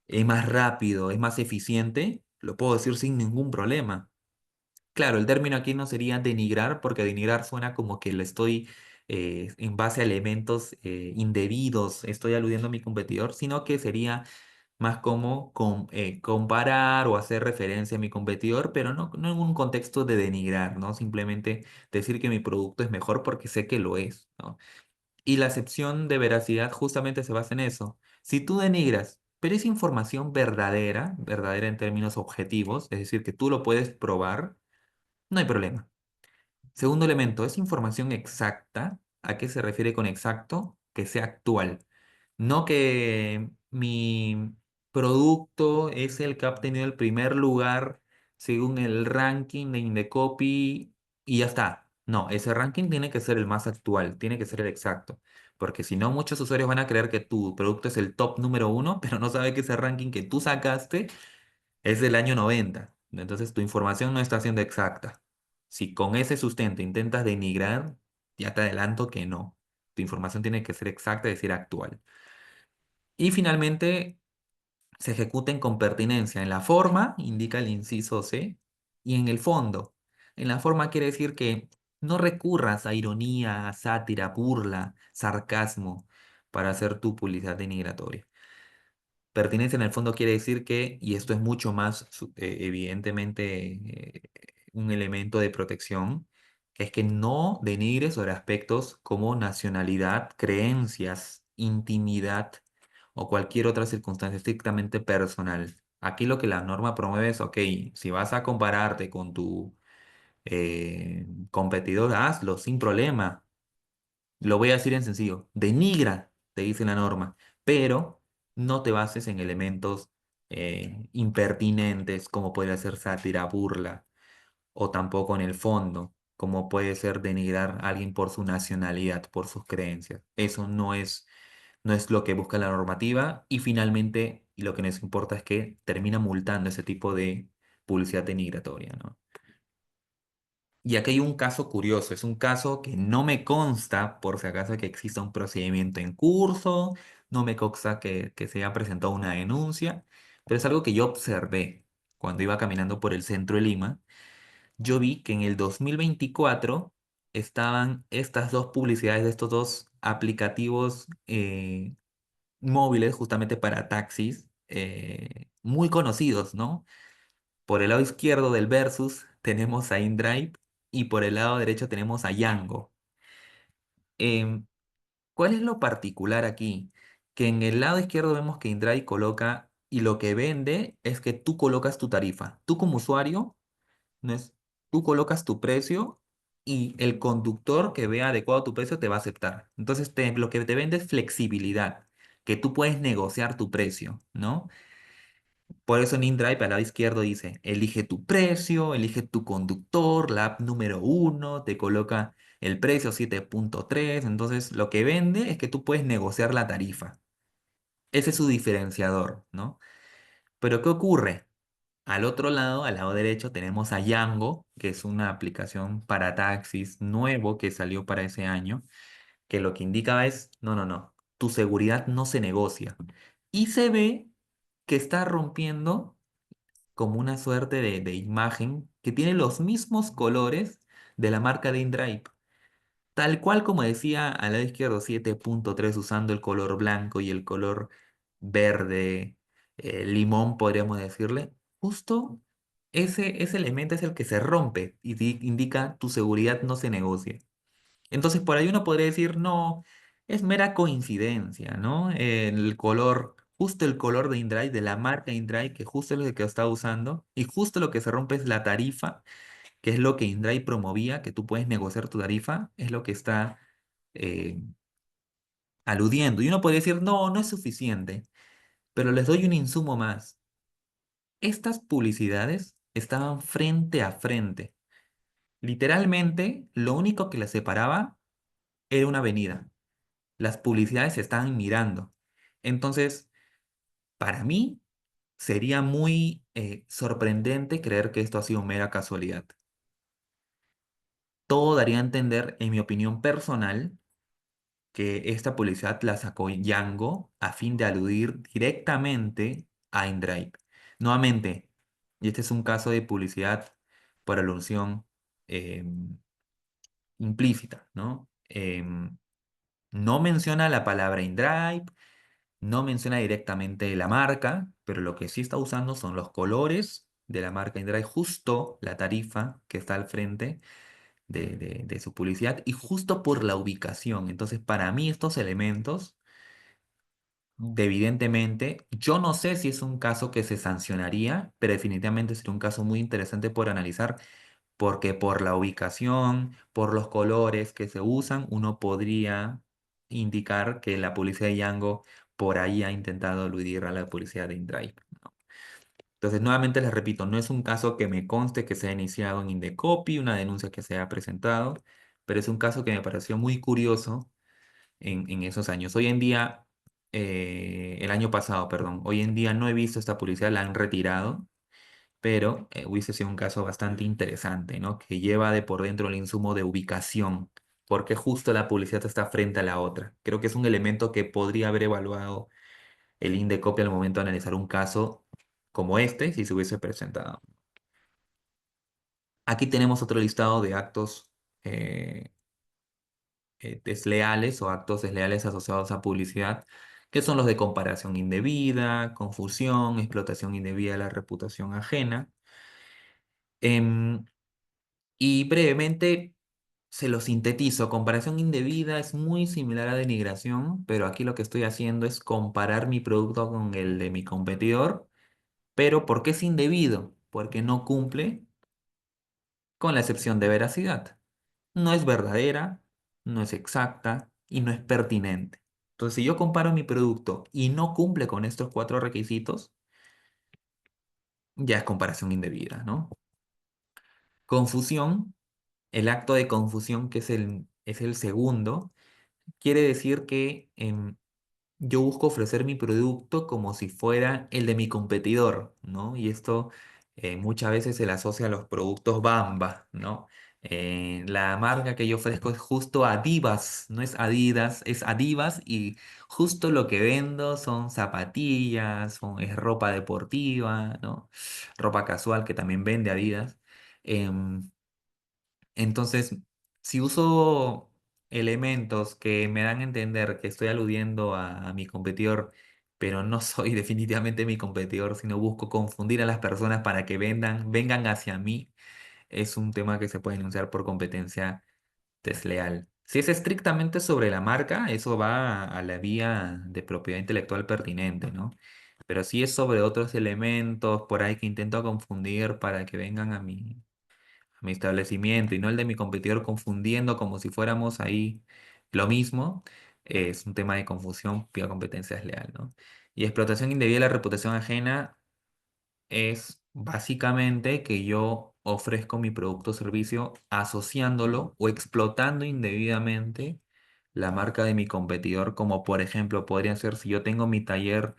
es más rápido, es más eficiente, lo puedo decir sin ningún problema. Claro, el término aquí no sería denigrar, porque denigrar suena como que lo estoy en base a elementos indebidos, estoy aludiendo a mi competidor, sino que sería más como comparar o hacer referencia a mi competidor, pero no en un contexto de denigrar, ¿no? Simplemente decir que mi producto es mejor porque sé que lo es, ¿no? Y la acepción de veracidad justamente se basa en eso. Si tú denigras, pero es información verdadera, verdadera en términos objetivos, es decir, que tú lo puedes probar, no hay problema. Segundo elemento, ¿es información exacta? ¿A qué se refiere con exacto? Que sea actual. No que mi producto es el que ha obtenido el primer lugar según el ranking de Indecopy y ya está. No, ese ranking tiene que ser el más actual, tiene que ser el exacto. Porque si no, muchos usuarios van a creer que tu producto es el top número uno, pero no sabe que ese ranking que tú sacaste es del año 90. Entonces tu información no está siendo exacta. Si con ese sustento intentas denigrar, ya te adelanto que no. Tu información tiene que ser exacta, es decir, actual. Y finalmente, se ejecuten con pertinencia. En la forma, indica el inciso C, y en el fondo. En la forma quiere decir que no recurras a ironía, a sátira, burla, sarcasmo para hacer tu publicidad denigratoria. Pertinencia en el fondo quiere decir que, y esto es mucho más evidentemente un elemento de protección, es que no denigres sobre aspectos como nacionalidad, creencias, intimidad o cualquier otra circunstancia estrictamente personal. Aquí lo que la norma promueve es, ok, si vas a compararte con tu competidor, hazlo sin problema. Lo voy a decir en sencillo, denigra, te dice la norma, pero no te bases en elementos impertinentes como podría ser sátira, burla, o tampoco en el fondo, como puede ser denigrar a alguien por su nacionalidad, por sus creencias. Eso no es lo que busca la normativa y finalmente lo que nos importa es que termina multando ese tipo de publicidad denigratoria, ¿no? Y aquí hay un caso curioso, es un caso que no me consta, por si acaso, que exista un procedimiento en curso, no me consta que se haya presentado una denuncia, pero es algo que yo observé cuando iba caminando por el centro de Lima. Yo vi que en el 2024 estaban estas dos publicidades de estos dos aplicativos móviles justamente para taxis muy conocidos, ¿no? Por el lado izquierdo del Versus tenemos a InDrive y por el lado derecho tenemos a Yango. Em, ¿Cuál es lo particular aquí? Que en el lado izquierdo vemos que InDrive coloca y lo que vende es que tú colocas tu tarifa. Tú como usuario, no es, tú colocas tu precio y el conductor que vea adecuado tu precio te va a aceptar. Entonces lo que te vende es flexibilidad, que tú puedes negociar tu precio, ¿no? Por eso en InDrive al lado izquierdo dice, elige tu precio, elige tu conductor, la app número uno, te coloca el precio 7.3. Entonces lo que vende es que tú puedes negociar la tarifa. Ese es su diferenciador, ¿no? Pero ¿qué ocurre? Al otro lado, al lado derecho, tenemos a Yango, que es una aplicación para taxis nuevo que salió para ese año, que lo que indica es, no, no, no, tu seguridad no se negocia. Y se ve que está rompiendo como una suerte de imagen que tiene los mismos colores de la marca de InDrive. Tal cual como decía al lado izquierdo 7.3 usando el color blanco y el color verde, limón podríamos decirle, justo ese elemento es el que se rompe y indica tu seguridad no se negocia. Entonces por ahí uno podría decir, no, es mera coincidencia, ¿no? El color, justo el color de InDrive, de la marca InDrive, que justo es lo que está usando, y justo lo que se rompe es la tarifa, que es lo que InDrive promovía, que tú puedes negociar tu tarifa, es lo que está eh, aludiendo. Y uno podría decir, no, no es suficiente, pero les doy un insumo más. Estas publicidades estaban frente a frente. Literalmente, lo único que las separaba era una avenida. Las publicidades se estaban mirando. Entonces, para mí sería muy sorprendente creer que esto ha sido mera casualidad. Todo daría a entender, en mi opinión personal, que esta publicidad la sacó Yango a fin de aludir directamente a InDrive. Nuevamente, y este es un caso de publicidad por alusión implícita, ¿no? No menciona la palabra InDrive. No menciona directamente la marca, pero lo que sí está usando son los colores de la marca InDrive, justo la tarifa que está al frente de su publicidad y justo por la ubicación. Entonces, para mí estos elementos, evidentemente, yo no sé si es un caso que se sancionaría, pero definitivamente sería un caso muy interesante por analizar, porque por la ubicación, por los colores que se usan, uno podría indicar que la publicidad de Yango por ahí ha intentado aludir a la publicidad de InDrive, ¿no? Entonces, nuevamente les repito, no es un caso que me conste que se ha iniciado en Indecopi, una denuncia que se ha presentado, pero es un caso que me pareció muy curioso en esos años. Hoy en día, el año pasado, perdón, hoy en día no he visto esta publicidad, la han retirado, pero hubiese sido un caso bastante interesante, ¿no? Que lleva de por dentro el insumo de ubicación, porque justo la publicidad está frente a la otra. Creo que es un elemento que podría haber evaluado el Indecopi al momento de analizar un caso como este, si se hubiese presentado. Aquí tenemos otro listado de actos eh, desleales o actos desleales asociados a publicidad, que son los de comparación indebida, confusión, explotación indebida de la reputación ajena. Em, Y brevemente se lo sintetizo. Comparación indebida es muy similar a denigración, pero aquí lo que estoy haciendo es comparar mi producto con el de mi competidor Pero ¿por qué es indebido? Porque no cumple con la excepción de veracidad. No es verdadera, no es exacta y no es pertinente. Entonces, si yo comparo mi producto y no cumple con estos cuatro requisitos, ya es comparación indebida, ¿no? Confusión, el acto de confusión, que es el segundo, quiere decir que yo busco ofrecer mi producto como si fuera el de mi competidor, ¿no? Y esto muchas veces se le asocia a los productos Bamba, ¿no? La marca que yo ofrezco es justo Adivas, no es Adidas, es Adivas y justo lo que vendo son zapatillas, es ropa deportiva, ¿no? Ropa casual que también vende Adidas. Em, entonces, si uso elementos que me dan a entender que estoy aludiendo a mi competidor, pero no soy definitivamente mi competidor, sino busco confundir a las personas para que vengan hacia mí, es un tema que se puede denunciar por competencia desleal. Si es estrictamente sobre la marca, eso va a la vía de propiedad intelectual pertinente, ¿no? Pero si es sobre otros elementos por ahí que intento confundir para que vengan a mi establecimiento y no el de mi competidor confundiendo como si fuéramos ahí lo mismo, es un tema de confusión, vía competencia desleal, ¿no? Y explotación indebida de la reputación ajena es básicamente que yo ofrezco mi producto o servicio asociándolo o explotando indebidamente la marca de mi competidor, como por ejemplo podría ser si yo tengo mi taller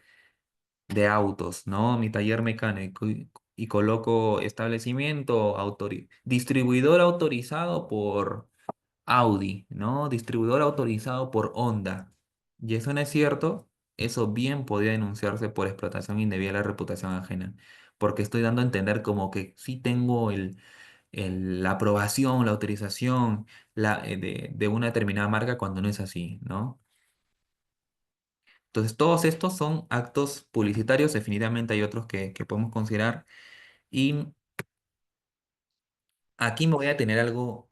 de autos, ¿no? Mi taller mecánico y coloco establecimiento, distribuidor autorizado por Audi, ¿no? Distribuidor autorizado por Honda. Y eso no es cierto, eso bien podría denunciarse por explotación indebida de la reputación ajena, porque estoy dando a entender como que sí tengo la aprobación, la autorización de una determinada marca cuando no es así, ¿no? Entonces, todos estos son actos publicitarios, definitivamente hay otros que podemos considerar. Y aquí me voy a tener algo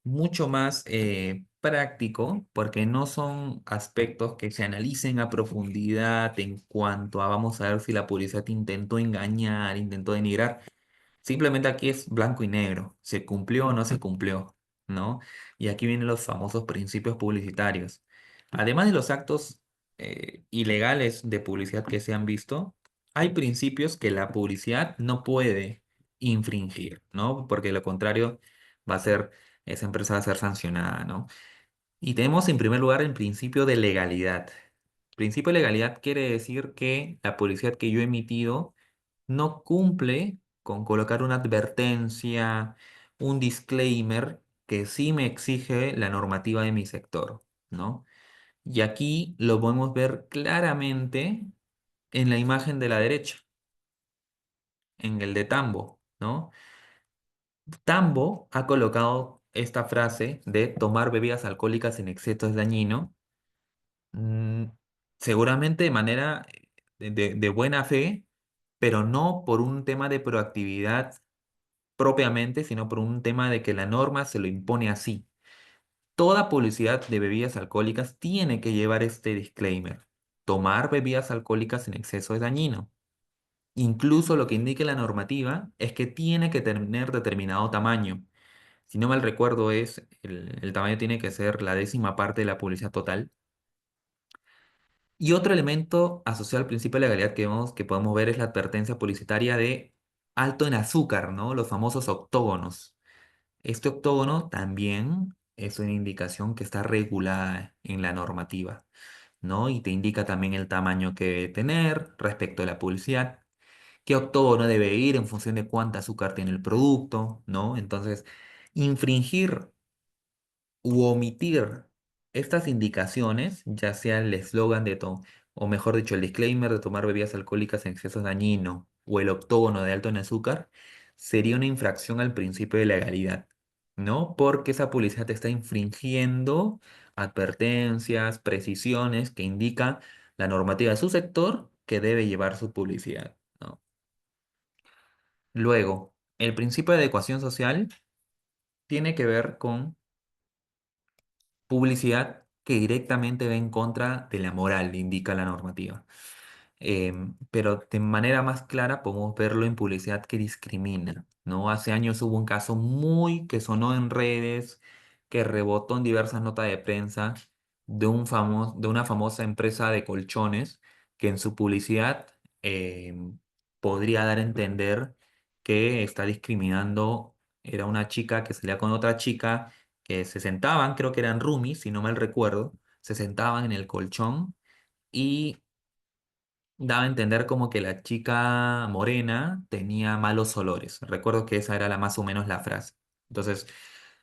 mucho más práctico, porque no son aspectos que se analicen a profundidad en cuanto a vamos a ver si la publicidad intentó engañar, intentó denigrar. Simplemente aquí es blanco y negro, se cumplió o no se cumplió, ¿no? Y aquí vienen los famosos principios publicitarios. Además de los actos ilegales de publicidad que se han visto, hay principios que la publicidad no puede infringir, ¿no? Porque de lo contrario va a ser, esa empresa va a ser sancionada, ¿no? Y tenemos en primer lugar el principio de legalidad. Principio de legalidad quiere decir que la publicidad que yo he emitido no cumple con colocar una advertencia, un disclaimer que sí me exige la normativa de mi sector, ¿no? Y aquí lo podemos ver claramente en la imagen de la derecha, en el de Tambo, ¿no? Tambo ha colocado esta frase de tomar bebidas alcohólicas en exceso es dañino, mm, seguramente de manera de buena fe, pero no por un tema de proactividad propiamente, sino por un tema de que la norma se lo impone así. Toda publicidad de bebidas alcohólicas tiene que llevar este disclaimer. Tomar bebidas alcohólicas en exceso es dañino. Incluso lo que indique la normativa es que tiene que tener determinado tamaño. Si no mal recuerdo, el tamaño tiene que ser la décima parte de la publicidad total. Y otro elemento asociado al principio de legalidad que podemos ver es la advertencia publicitaria de alto en azúcar, ¿no? Los famosos octógonos. Este octógono también es una indicación que está regulada en la normativa, ¿no? Y te indica también el tamaño que debe tener respecto a la publicidad, qué octógono debe ir en función de cuánta azúcar tiene el producto, ¿no? Entonces, infringir u omitir estas indicaciones, ya sea el eslogan o mejor dicho, el disclaimer de tomar bebidas alcohólicas en exceso es dañino, o el octógono de alto en azúcar, sería una infracción al principio de legalidad, ¿no? Porque esa publicidad está infringiendo advertencias, precisiones que indica la normativa de su sector que debe llevar su publicidad, ¿no? Luego, el principio de adecuación social tiene que ver con publicidad que directamente va en contra de la moral, indica la normativa. pero de manera más clara podemos verlo en publicidad que discrimina, ¿no? Hace años hubo un caso muy que sonó en redes, que rebotó en diversas notas de prensa de una famosa empresa de colchones que en su publicidad podría dar a entender que está discriminando. Era una chica que salía con otra chica que se sentaban, creo que eran roomies, si no mal recuerdo, se sentaban en el colchón y daba a entender como que la chica morena tenía malos olores. Recuerdo que esa era la más o menos la frase. Entonces,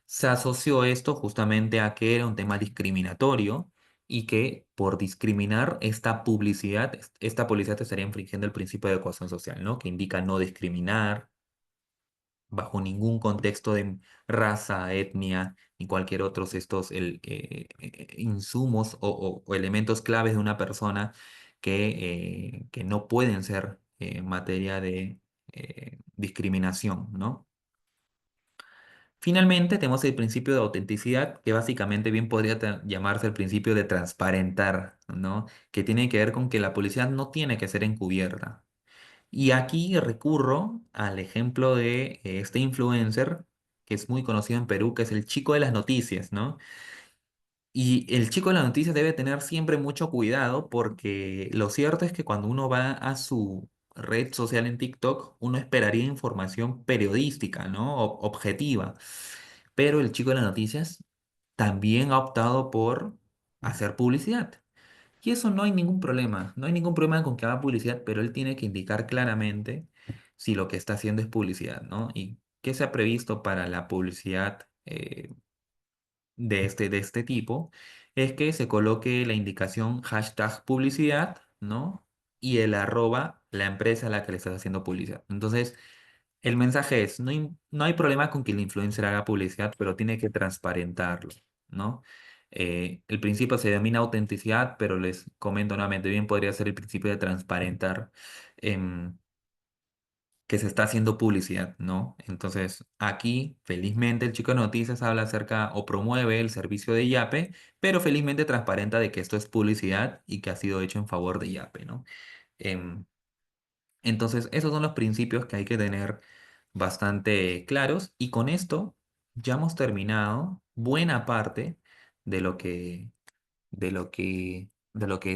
se asoció esto justamente a que era un tema discriminatorio y que por discriminar esta publicidad estaría infringiendo el principio de cohesión social, ¿no? Que indica no discriminar bajo ningún contexto de raza, etnia, ni cualquier otros insumos o elementos claves de una persona que no pueden ser materia de discriminación, ¿no? Finalmente, tenemos el principio de autenticidad, que básicamente bien podría llamarse el principio de transparentar, ¿no? Que tiene que ver con que la publicidad no tiene que ser encubierta. Y aquí recurro al ejemplo de este influencer que es muy conocido en Perú, que es el chico de las noticias, ¿no? Y el chico de las noticias debe tener siempre mucho cuidado porque lo cierto es que cuando uno va a su red social en TikTok, uno esperaría información periodística, ¿no? Objetiva. Pero el chico de las noticias también ha optado por hacer publicidad. Y eso no hay ningún problema, no hay ningún problema con que haga publicidad, pero él tiene que indicar claramente si lo que está haciendo es publicidad, ¿no? Y qué se ha previsto para la publicidad de este tipo es que se coloque la indicación hashtag publicidad, ¿no? Y el arroba la empresa a la que le estás haciendo publicidad. Entonces, el mensaje es, no hay problema con que el influencer haga publicidad, pero tiene que transparentarlo, ¿no? El principio se denomina autenticidad, pero les comento nuevamente, bien podría ser el principio de transparentar em, que se está haciendo publicidad, ¿no? Entonces, aquí, felizmente, el chico de noticias habla acerca o promueve el servicio de Yape, pero felizmente transparenta de que esto es publicidad y que ha sido hecho en favor de Yape, ¿no? Em, entonces, esos son los principios que hay que tener bastante claros y con esto ya hemos terminado buena parte de lo que, de lo que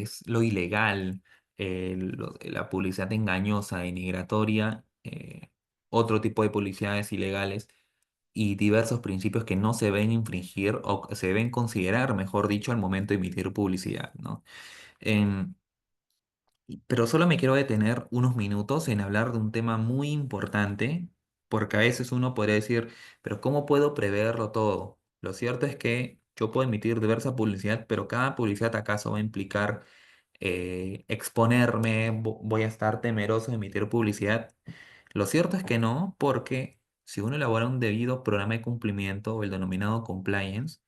es lo ilegal, la publicidad engañosa, denigratoria, otro tipo de publicidades ilegales y diversos principios que no se ven infringir o que se deben considerar, mejor dicho, al momento de emitir publicidad, ¿no? Em, pero solo me quiero detener unos minutos en hablar de un tema muy importante, porque a veces uno podría decir, pero ¿cómo puedo preverlo todo? Lo cierto es que yo puedo emitir diversa publicidad, pero cada publicidad acaso va a implicar exponerme, voy a estar temeroso de emitir publicidad. Lo cierto es que no, porque si uno elabora un debido programa de cumplimiento o el denominado compliance,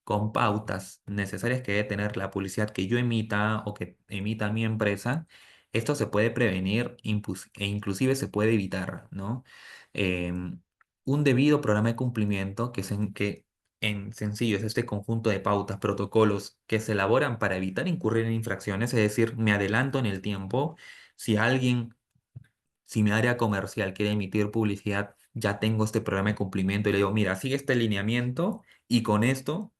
con pautas necesarias que debe tener la publicidad que yo emita o que emita mi empresa, esto se puede prevenir e inclusive se puede evitar, ¿no? Em, un debido programa de cumplimiento que en sencillo es este conjunto de pautas, protocolos que se elaboran para evitar incurrir en infracciones, es decir, me adelanto en el tiempo. Si alguien si mi área comercial quiere emitir publicidad, ya tengo este programa de cumplimiento y le digo, mira, sigue este lineamiento y con esto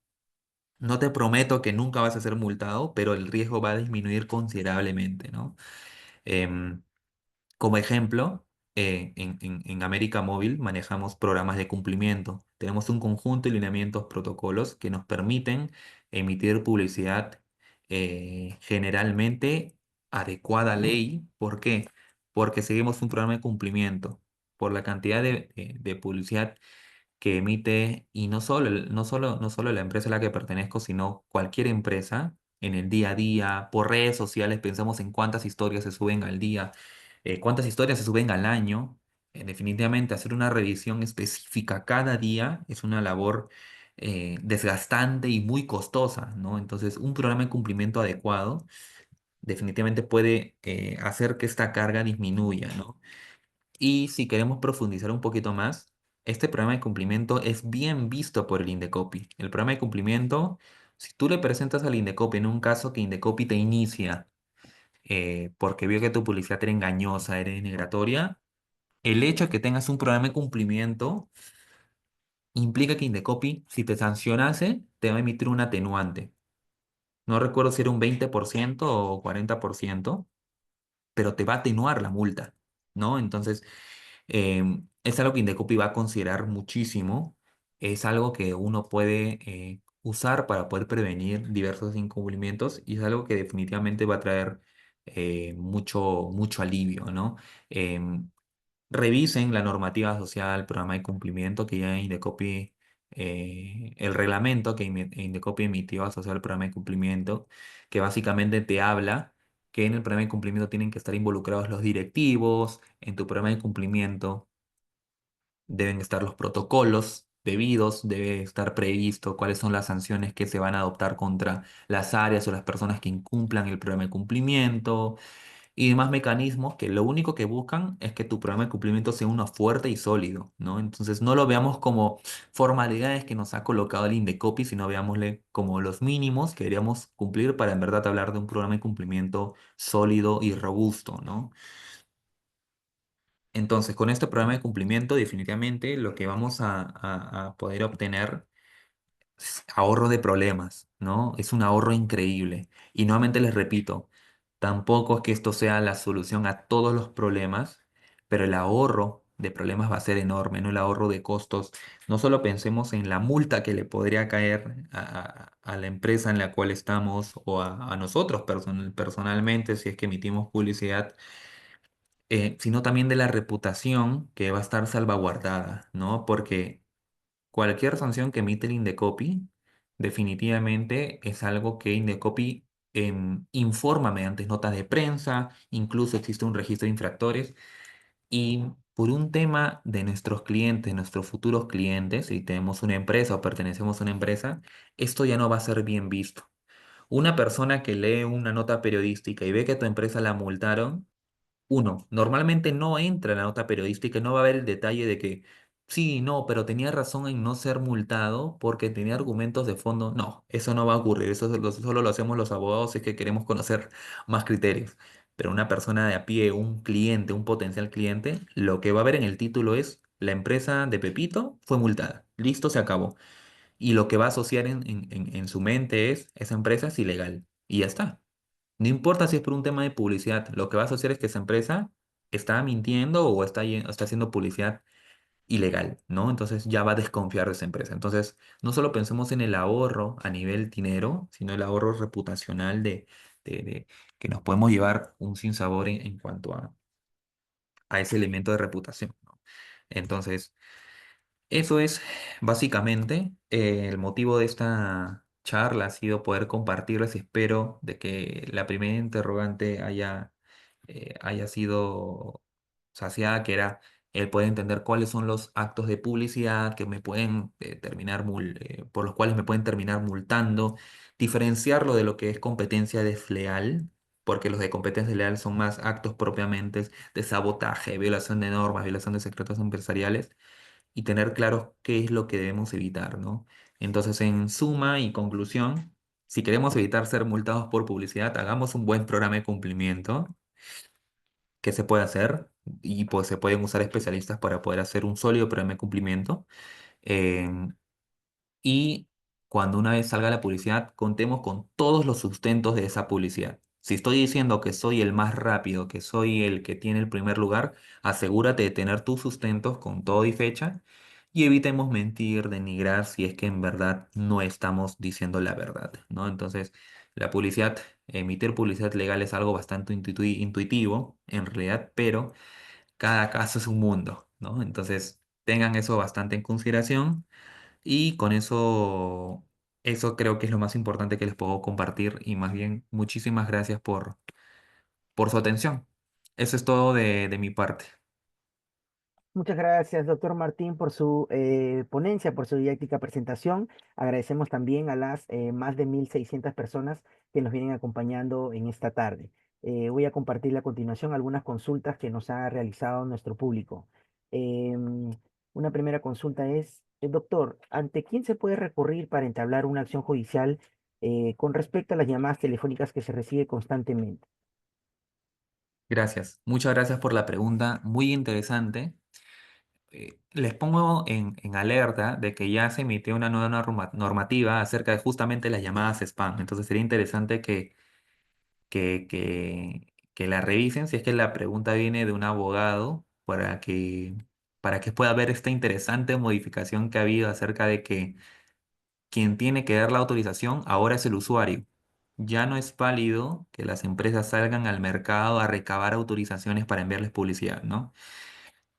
no te prometo que nunca vas a ser multado, pero el riesgo va a disminuir considerablemente, ¿no? Em, como ejemplo, en América Móvil manejamos programas de cumplimiento. Tenemos un conjunto de lineamientos, protocolos que nos permiten emitir publicidad generalmente adecuada a ley. ¿Por qué? Porque seguimos un programa de cumplimiento. Por la cantidad de publicidad que emite, y no solo la empresa a la que pertenezco, sino cualquier empresa en el día a día, por redes sociales, pensamos en cuántas historias se suben al día, cuántas historias se suben al año. Definitivamente hacer una revisión específica cada día es una labor desgastante y muy costosa, ¿no? Entonces, un programa de cumplimiento adecuado definitivamente puede hacer que esta carga disminuya, ¿no? Y si queremos profundizar un poquito más, este programa de cumplimiento es bien visto por el Indecopi. El programa de cumplimiento, si tú le presentas al Indecopi en un caso que Indecopi te inicia porque vio que tu publicidad era engañosa, era denigratoria, el hecho de que tengas un programa de cumplimiento implica que Indecopi, si te sancionase, te va a emitir un atenuante. No recuerdo si era un 20% o 40%, pero te va a atenuar la multa, ¿no? Entonces, es algo que Indecopi va a considerar muchísimo. Es algo que uno puede usar para poder prevenir diversos incumplimientos y es algo que definitivamente va a traer mucho alivio, ¿no? Em, Revisen la normativa asociada al programa de cumplimiento que ya Indecopi, el reglamento que Indecopi emitió asociado al programa de cumplimiento, que básicamente te habla que en el programa de cumplimiento tienen que estar involucrados los directivos, en tu programa de cumplimiento deben estar los protocolos debidos, debe estar previsto cuáles son las sanciones que se van a adoptar contra las áreas o las personas que incumplan el programa de cumplimiento y demás mecanismos que lo único que buscan es que tu programa de cumplimiento sea uno fuerte y sólido, ¿no? Entonces no lo veamos como formalidades que nos ha colocado el Indecopi, sino veámosle como los mínimos que deberíamos cumplir para en verdad hablar de un programa de cumplimiento sólido y robusto, ¿no? Entonces, con este programa de cumplimiento, definitivamente lo que vamos a poder obtener ahorro de problemas, ¿no? Es un ahorro increíble. Y nuevamente les repito, tampoco es que esto sea la solución a todos los problemas, pero el ahorro de problemas va a ser enorme, ¿no? El ahorro de costos. No solo pensemos en la multa que le podría caer a la empresa en la cual estamos o a nosotros personalmente si es que emitimos publicidad, sino también de la reputación que va a estar salvaguardada, ¿no? Porque cualquier sanción que emite el Indecopi, definitivamente es algo que Indecopi informa mediante notas de prensa, incluso existe un registro de infractores, y por un tema de nuestros clientes, nuestros futuros clientes, si tenemos una empresa o pertenecemos a una empresa, esto ya no va a ser bien visto. Una persona que lee una nota periodística y ve que a tu empresa la multaron, uno, normalmente no entra en la nota periodística y no va a haber el detalle de que sí, no, pero tenía razón en no ser multado porque tenía argumentos de fondo. No, eso no va a ocurrir. Eso solo lo hacemos los abogados si es que queremos conocer más criterios. Pero una persona de a pie, un cliente, un potencial cliente, lo que va a ver en el título es la empresa de Pepito fue multada. Listo, se acabó. Y lo que va a asociar en su mente es esa empresa es ilegal. Y ya está. No importa si es por un tema de publicidad, lo que va a asociar es que esa empresa está mintiendo o está haciendo publicidad ilegal, ¿no? Entonces ya va a desconfiar de esa empresa. Entonces, no solo pensemos en el ahorro a nivel dinero, sino el ahorro reputacional de que nos podemos llevar un sinsabor en cuanto a ese elemento de reputación, ¿no? Entonces, eso es básicamente el motivo de esta charla, ha sido poder compartirles. Espero de que la primera interrogante haya sido saciada, que era el poder entender cuáles son los actos de publicidad que me pueden por los cuales me pueden terminar multando, diferenciarlo de lo que es competencia desleal, porque los de competencia desleal son más actos propiamente de sabotaje, violación de normas, violación de secretos empresariales y tener claro qué es lo que debemos evitar, ¿no? Entonces, en suma y conclusión, si queremos evitar ser multados por publicidad, hagamos un buen programa de cumplimiento que se puede hacer y pues se pueden usar especialistas para poder hacer un sólido programa de cumplimiento. Em, y cuando una vez salga la publicidad, contemos con todos los sustentos de esa publicidad. Si estoy diciendo que soy el más rápido, que soy el que tiene el primer lugar, asegúrate de tener tus sustentos con todo y fecha y evitemos mentir, denigrar si es que en verdad no estamos diciendo la verdad, ¿no? Entonces, la publicidad, emitir publicidad legal es algo bastante intuitivo en realidad, pero cada caso es un mundo, ¿no? Entonces, tengan eso bastante en consideración. Y con eso creo que es lo más importante que les puedo compartir y más bien muchísimas gracias por su atención. Eso es todo de mi parte. Muchas gracias, doctor Martín, por su ponencia, por su didáctica presentación. Agradecemos también a las más de 1.600 personas que nos vienen acompañando en esta tarde. Voy a compartir a continuación algunas consultas que nos ha realizado nuestro público. Em, una primera consulta es, doctor, ¿ante quién se puede recurrir para entablar una acción judicial con respecto a las llamadas telefónicas que se recibe constantemente? Gracias. Muchas gracias por la pregunta, muy interesante. Les pongo en alerta de que ya se emitió una nueva normativa acerca de justamente las llamadas spam. Entonces sería interesante que, que, que la revisen si es que la pregunta viene de un abogado para que pueda ver esta interesante modificación que ha habido acerca de que quien tiene que dar la autorización ahora es el usuario. Ya no es válido que las empresas salgan al mercado a recabar autorizaciones para enviarles publicidad, ¿no?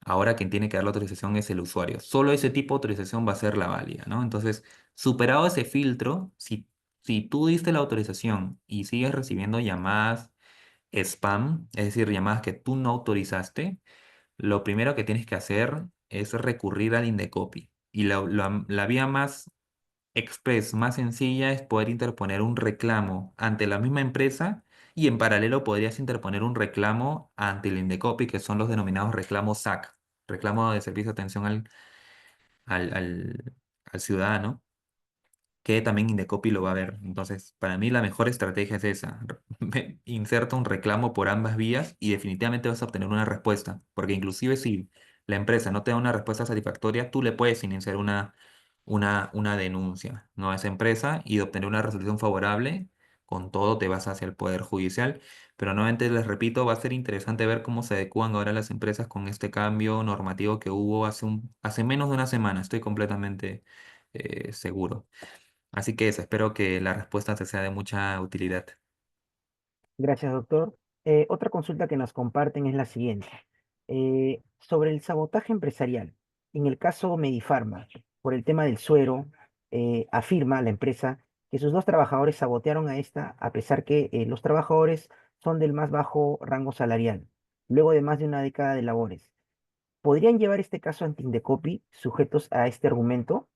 Ahora quien tiene que dar la autorización es el usuario. Solo ese tipo de autorización va a ser la válida, ¿no? Entonces, superado ese filtro, si tú diste la autorización y sigues recibiendo llamadas spam, es decir, llamadas que tú no autorizaste, lo primero que tienes que hacer es recurrir al Indecopi. Y la vía más express, más sencilla, es poder interponer un reclamo ante la misma empresa y en paralelo podrías interponer un reclamo ante el Indecopi, que son los denominados reclamos SAC, reclamo de servicio de atención al, al al ciudadano, que también Indecopi lo va a ver. Entonces, para mí la mejor estrategia es esa. Inserta un reclamo por ambas vías y definitivamente vas a obtener una respuesta, porque inclusive si la empresa no te da una respuesta satisfactoria, tú le puedes iniciar una denuncia, ¿no? A esa empresa y de obtener una resolución favorable, con todo te vas hacia el Poder Judicial. Pero nuevamente les repito, va a ser interesante ver cómo se adecúan ahora las empresas con este cambio normativo que hubo hace menos de una semana. Estoy completamente seguro. Así que eso, espero que la respuesta te sea de mucha utilidad. Gracias, doctor. Otra consulta que nos comparten es la siguiente. Sobre el sabotaje empresarial. En el caso Medifarma, por el tema del suero, afirma la empresa que sus dos trabajadores sabotearon a esta a pesar que los trabajadores son del más bajo rango salarial, luego de más de una década de labores. ¿Podrían llevar este caso ante Indecopi sujetos a este argumento?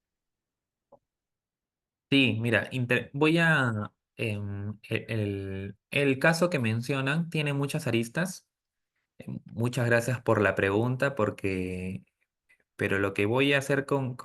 Sí, mira, voy a... el caso que mencionan tiene muchas aristas. Muchas gracias por la pregunta, pero lo que voy a hacer con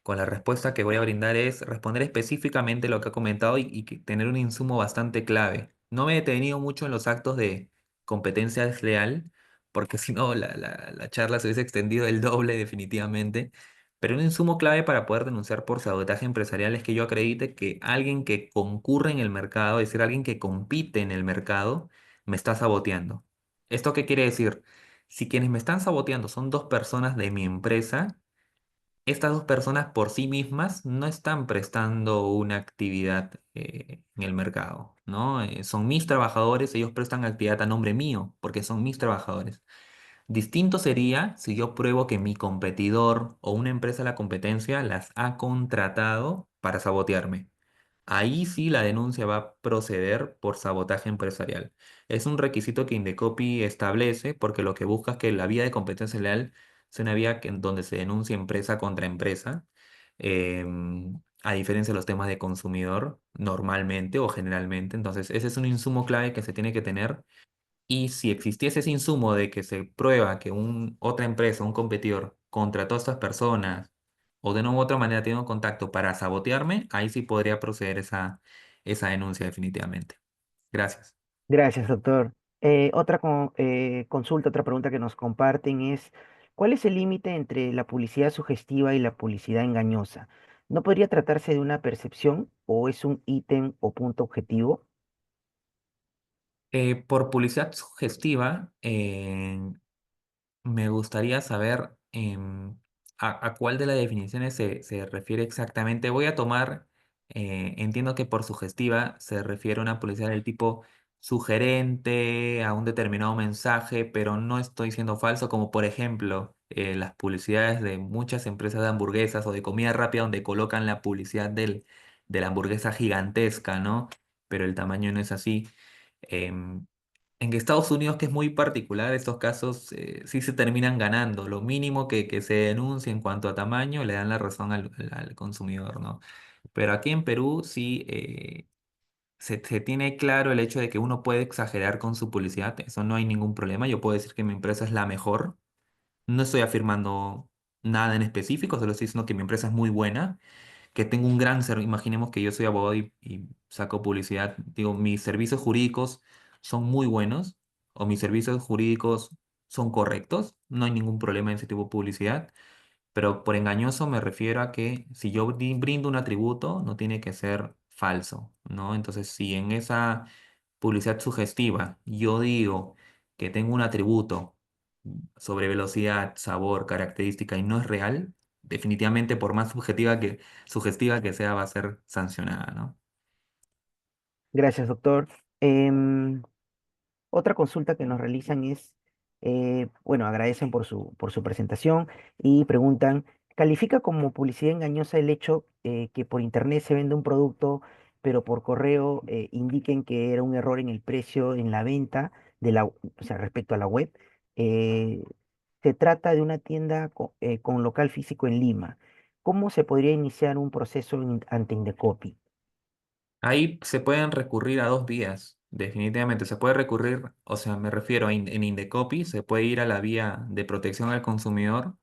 la respuesta que voy a brindar es responder específicamente lo que ha comentado y tener un insumo bastante clave. No me he detenido mucho en los actos de competencia desleal, porque si no la charla se hubiese extendido el doble definitivamente. Pero un insumo clave para poder denunciar por sabotaje empresarial es que yo acredite que alguien que concurre en el mercado, es decir, alguien que compite en el mercado, me está saboteando. ¿Esto qué quiere decir? Si quienes me están saboteando son dos personas de mi empresa, estas dos personas por sí mismas no están prestando una actividad en el mercado, ¿no? Son mis trabajadores, ellos prestan actividad a nombre mío, porque son mis trabajadores. Distinto sería si yo pruebo que mi competidor o una empresa de la competencia las ha contratado para sabotearme. Ahí sí la denuncia va a proceder por sabotaje empresarial. Es un requisito que Indecopi establece porque lo que busca es que la vía de competencia leal sea una vía en donde se denuncie empresa contra empresa, a diferencia de los temas de consumidor normalmente o generalmente. Entonces, ese es un insumo clave que se tiene que tener y si existiese ese insumo de que se prueba que otra empresa, un competidor, contrató a estas personas o de una u otra manera tiene un contacto para sabotearme, ahí sí podría proceder esa denuncia definitivamente. Gracias. Gracias, doctor. Otra consulta, otra pregunta que nos comparten es, ¿cuál es el límite entre la publicidad sugestiva y la publicidad engañosa? ¿No podría tratarse de una percepción o es un ítem o punto objetivo? Por publicidad sugestiva, me gustaría saber a cuál de las definiciones se refiere exactamente. Voy a tomar, entiendo que por sugestiva se refiere a una publicidad del tipo sugerente a un determinado mensaje, pero no estoy siendo falso, como por ejemplo las publicidades de muchas empresas de hamburguesas o de comida rápida donde colocan la publicidad de la hamburguesa gigantesca, ¿no? Pero el tamaño no es así. Em, en Estados Unidos, que es muy particular, estos casos sí se terminan ganando. Lo mínimo que se denuncia en cuanto a tamaño le dan la razón al consumidor, ¿no? Pero aquí en Perú sí se tiene claro el hecho de que uno puede exagerar con su publicidad. Eso no hay ningún problema. Yo puedo decir que mi empresa es la mejor. No estoy afirmando nada en específico, solo estoy diciendo que mi empresa es muy buena, que tengo un gran servicio. Imaginemos que yo soy abogado y saco publicidad. Digo, mis servicios jurídicos son muy buenos o mis servicios jurídicos son correctos, no hay ningún problema en ese tipo de publicidad. Pero por engañoso me refiero a que si yo brindo un atributo, no tiene que ser falso, ¿no? Entonces, si en esa publicidad sugestiva yo digo que tengo un atributo sobre velocidad, sabor, característica y no es real, definitivamente por más sugestiva que sea, va a ser sancionada, ¿no? Gracias, doctor. Em, Otra consulta que nos realizan es, bueno, agradecen por su presentación y preguntan, ¿califica como publicidad engañosa el hecho que por internet se vende un producto, pero por correo indiquen que era un error en el precio, en la venta, o sea, respecto a la web? Eh, Se trata de una tienda con local físico en Lima. ¿Cómo se podría iniciar un proceso ante Indecopi? Ahí se pueden recurrir a dos vías, definitivamente. Se puede recurrir, o sea, me refiero en Indecopi, se puede ir a la vía de protección al consumidor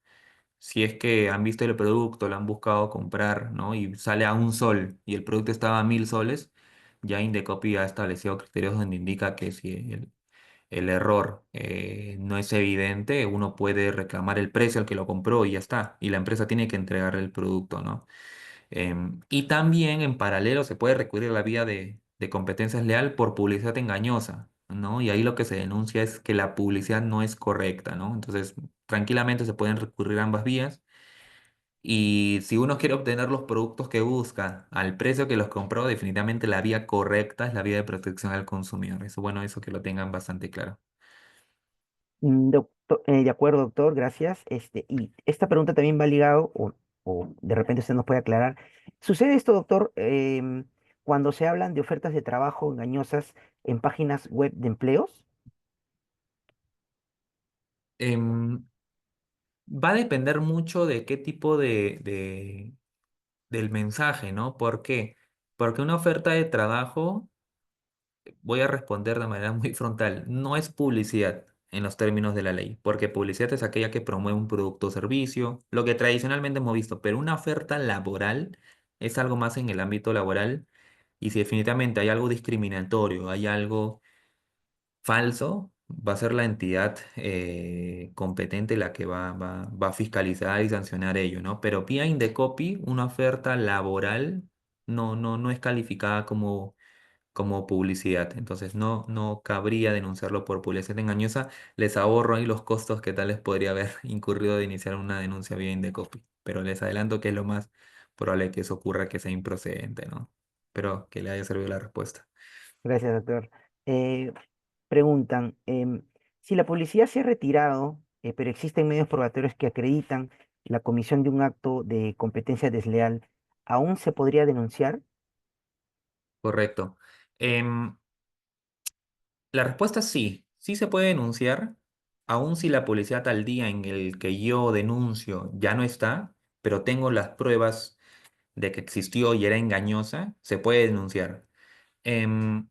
si es que han visto el producto, lo han buscado comprar, ¿no? Y sale a 1 sol y el producto estaba a 1.000 soles, ya Indecopi ha establecido criterios donde indica que si el error no es evidente, uno puede reclamar el precio al que lo compró y ya está. Y la empresa tiene que entregar el producto, ¿no? Y también en paralelo se puede recurrir a la vía de competencia leal por publicidad engañosa, ¿no? Y ahí lo que se denuncia es que la publicidad no es correcta, ¿no? Entonces, tranquilamente se pueden recurrir a ambas vías. Y si uno quiere obtener los productos que busca al precio que los compró, definitivamente la vía correcta es la vía de protección al consumidor. Eso, bueno, eso que lo tengan bastante claro. De acuerdo, doctor, gracias. Y esta pregunta también va ligado, o de repente usted nos puede aclarar. ¿Sucede esto, doctor, cuando se hablan de ofertas de trabajo engañosas en páginas web de empleos? Em, Va a depender mucho de qué tipo del mensaje, ¿no? ¿Por qué? Porque una oferta de trabajo, voy a responder de manera muy frontal, no es publicidad en los términos de la ley, porque publicidad es aquella que promueve un producto o servicio, lo que tradicionalmente hemos visto, pero una oferta laboral es algo más en el ámbito laboral y si definitivamente hay algo discriminatorio, hay algo falso, va a ser la entidad competente la que va a fiscalizar y sancionar ello, ¿no? Pero vía Indecopi, una oferta laboral no es calificada como publicidad. Entonces no cabría denunciarlo por publicidad engañosa. Les ahorro ahí los costos que tal les podría haber incurrido de iniciar una denuncia vía Indecopi. Pero les adelanto que es lo más probable que eso ocurra, que sea improcedente, ¿no? Pero que le haya servido la respuesta. Gracias, doctor. Eh, Preguntan, si la publicidad se ha retirado, pero existen medios probatorios que acreditan la comisión de un acto de competencia desleal, ¿aún se podría denunciar? Correcto. Em, la respuesta es sí, sí se puede denunciar, aun si la publicidad al día en el que yo denuncio ya no está, pero tengo las pruebas de que existió y era engañosa, se puede denunciar. Em,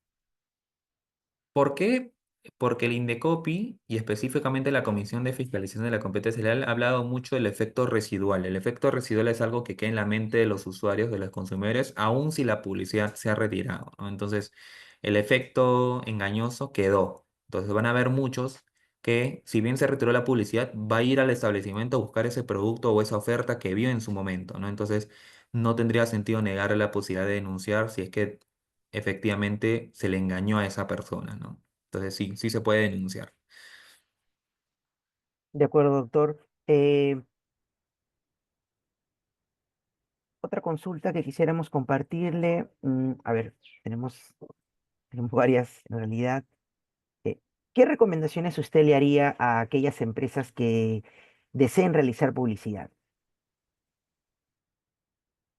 ¿Por qué? Porque el Indecopi y específicamente la Comisión de Fiscalización de la Competencia Leal ha hablado mucho del efecto residual. El efecto residual es algo que queda en la mente de los usuarios, de los consumidores, aun si la publicidad se ha retirado, ¿no? Entonces, el efecto engañoso quedó. Entonces, van a haber muchos que, si bien se retiró la publicidad, va a ir al establecimiento a buscar ese producto o esa oferta que vio en su momento, ¿no? Entonces, no tendría sentido negarle la posibilidad de denunciar si es que efectivamente se le engañó a esa persona, ¿no? Entonces sí, sí se puede denunciar. De acuerdo, doctor. Otra consulta que quisiéramos compartirle, a ver, tenemos varias en realidad. Eh, ¿Qué recomendaciones usted le haría a aquellas empresas que deseen realizar publicidad?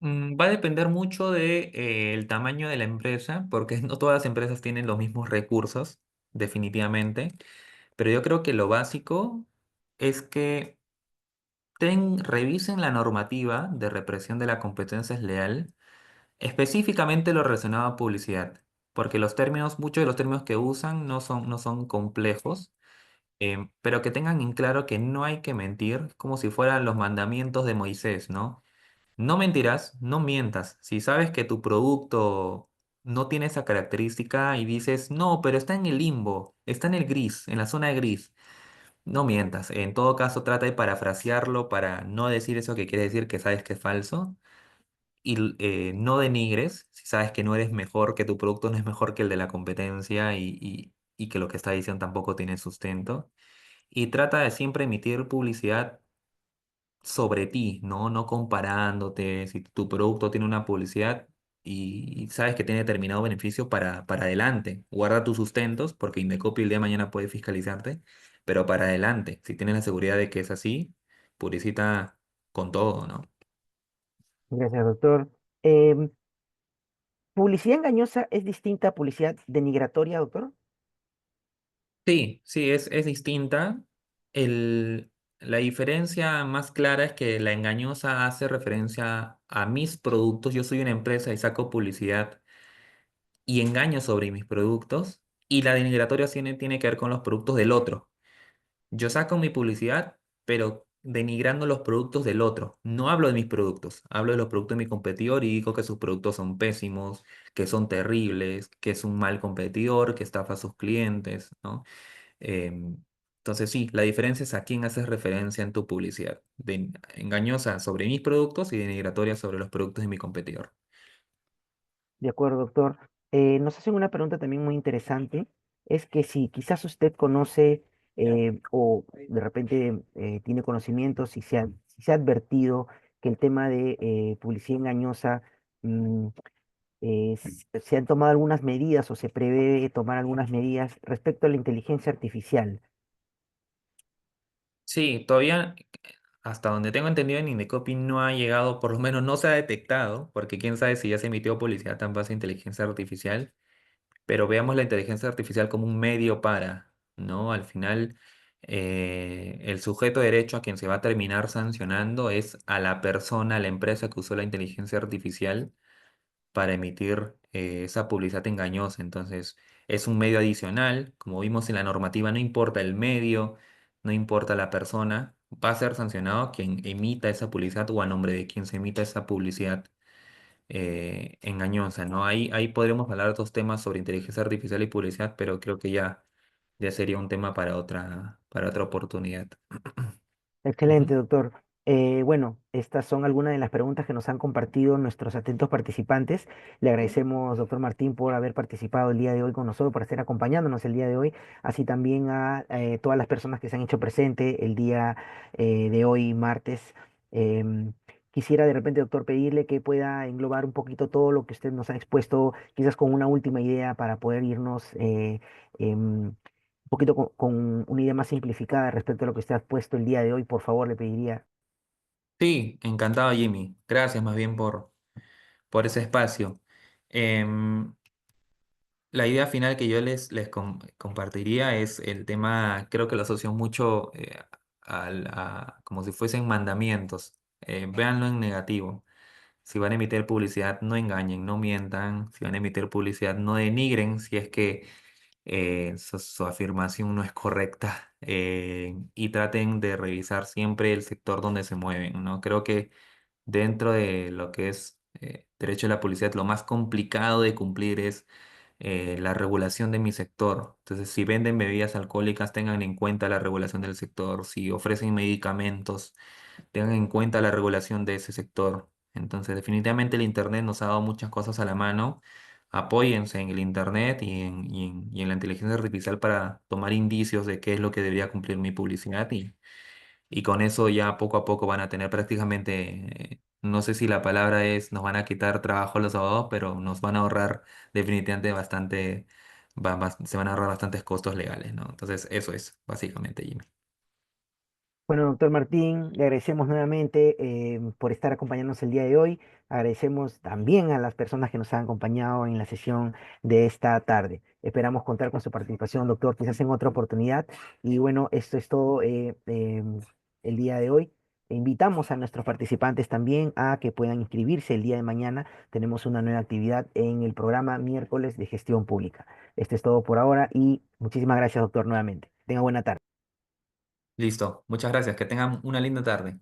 Va a depender mucho de, el tamaño de la empresa, porque no todas las empresas tienen los mismos recursos, definitivamente, pero yo creo que lo básico es que revisen la normativa de represión de la competencia desleal, específicamente lo relacionado a publicidad, porque muchos de los términos que usan no son complejos. Pero que tengan en claro que no hay que mentir como si fueran los mandamientos de Moisés, ¿no? No mentirás, no mientas. Si sabes que tu producto no tiene esa característica y dices, no, pero está en el limbo, está en el gris, en la zona de gris. No mientas, en todo caso trata de parafrasearlo para no decir eso que quiere decir que sabes que es falso y no denigres si sabes que no eres mejor, que tu producto no es mejor que el de la competencia y que lo que está diciendo tampoco tiene sustento. Y trata de siempre emitir publicidad sobre ti, ¿no? No comparándote, si tu producto tiene una publicidad y sabes que tiene determinado beneficio para adelante. Guarda tus sustentos porque Indecopy el día de mañana puede fiscalizarte, pero para adelante, si tienes la seguridad de que es así, publicita con todo, ¿no? Gracias, doctor. Em, ¿Publicidad engañosa es distinta a publicidad denigratoria, doctor? Sí, sí, es distinta. El, la diferencia más clara es que la engañosa hace referencia a mis productos. Yo soy una empresa y saco publicidad y engaño sobre mis productos. Y la denigratoria tiene que ver con los productos del otro. Yo saco mi publicidad, pero denigrando los productos del otro. No hablo de mis productos, hablo de los productos de mi competidor y digo que sus productos son pésimos, que son terribles, que es un mal competidor, que estafa a sus clientes, ¿no? Em, entonces sí, la diferencia es a quién haces referencia en tu publicidad. Engañosa sobre mis productos y denigratoria sobre los productos de mi competidor. De acuerdo, doctor. Nos hacen una pregunta también muy interesante. Es que si quizás usted conoce o de repente tiene conocimientos, si se ha advertido que el tema de publicidad engañosa, mm, se han tomado algunas medidas o se prevé tomar algunas medidas respecto a la inteligencia artificial. Sí, todavía, hasta donde tengo entendido en Indecopy no ha llegado, por lo menos no se ha detectado, porque quién sabe si ya se emitió publicidad tan base de inteligencia artificial, pero veamos la inteligencia artificial como un medio para, ¿no? Al final, el sujeto de derecho a quien se va a terminar sancionando es a la persona, a la empresa que usó la inteligencia artificial para emitir esa publicidad engañosa. Entonces, es un medio adicional. Como vimos en la normativa, no importa el medio, no importa la persona, va a ser sancionado quien emita esa publicidad o a nombre de quien se emita esa publicidad engañosa, ¿no? Ahí podremos hablar de otros temas sobre inteligencia artificial y publicidad, pero creo que ya sería un tema para otra oportunidad. Excelente, Ujú. doctor. Bueno, estas son algunas de las preguntas que nos han compartido nuestros atentos participantes. Le agradecemos, doctor Martín, por haber participado el día de hoy con nosotros, por estar acompañándonos el día de hoy, así también a todas las personas que se han hecho presente el día de hoy, martes. Em, Quisiera de repente, doctor, pedirle que pueda englobar un poquito todo lo que usted nos ha expuesto, quizás con una última idea para poder irnos. Em, un poquito con una idea más simplificada respecto a lo que usted ha puesto el día de hoy, por favor, le pediría. Sí, encantado, Jimmy. Gracias más bien por ese espacio. Em, La idea final que yo les compartiría es el tema, creo que lo asocio mucho como si fuesen mandamientos. Véanlo en negativo. Si van a emitir publicidad, no engañen, no mientan. Si van a emitir publicidad, no denigren si es que su afirmación no es correcta. Y traten de revisar siempre el sector donde se mueven, ¿no? Creo que dentro de lo que es derecho a la publicidad, lo más complicado de cumplir es la regulación de mi sector. Entonces, si venden bebidas alcohólicas, tengan en cuenta la regulación del sector. Si ofrecen medicamentos, tengan en cuenta la regulación de ese sector. Entonces, definitivamente el Internet nos ha dado muchas cosas a la mano. Apóyense en el Internet y en la inteligencia artificial para tomar indicios de qué es lo que debería cumplir mi publicidad y con eso ya poco a poco van a tener prácticamente, no sé si la palabra es, nos van a quitar trabajo a los abogados, pero nos van a ahorrar definitivamente bastante, se van a ahorrar bastantes costos legales, ¿no? Entonces, eso es, básicamente, Jimmy. Bueno, doctor Martín, le agradecemos nuevamente por estar acompañándonos el día de hoy. Agradecemos también a las personas que nos han acompañado en la sesión de esta tarde. Esperamos contar con su participación, doctor, quizás en otra oportunidad. Y bueno, esto es todo el día de hoy. E invitamos a nuestros participantes también a que puedan inscribirse el día de mañana. Tenemos una nueva actividad en el programa miércoles de gestión pública. Esto es todo por ahora y muchísimas gracias, doctor, nuevamente. Tenga buena tarde. Listo, muchas gracias, que tengan una linda tarde.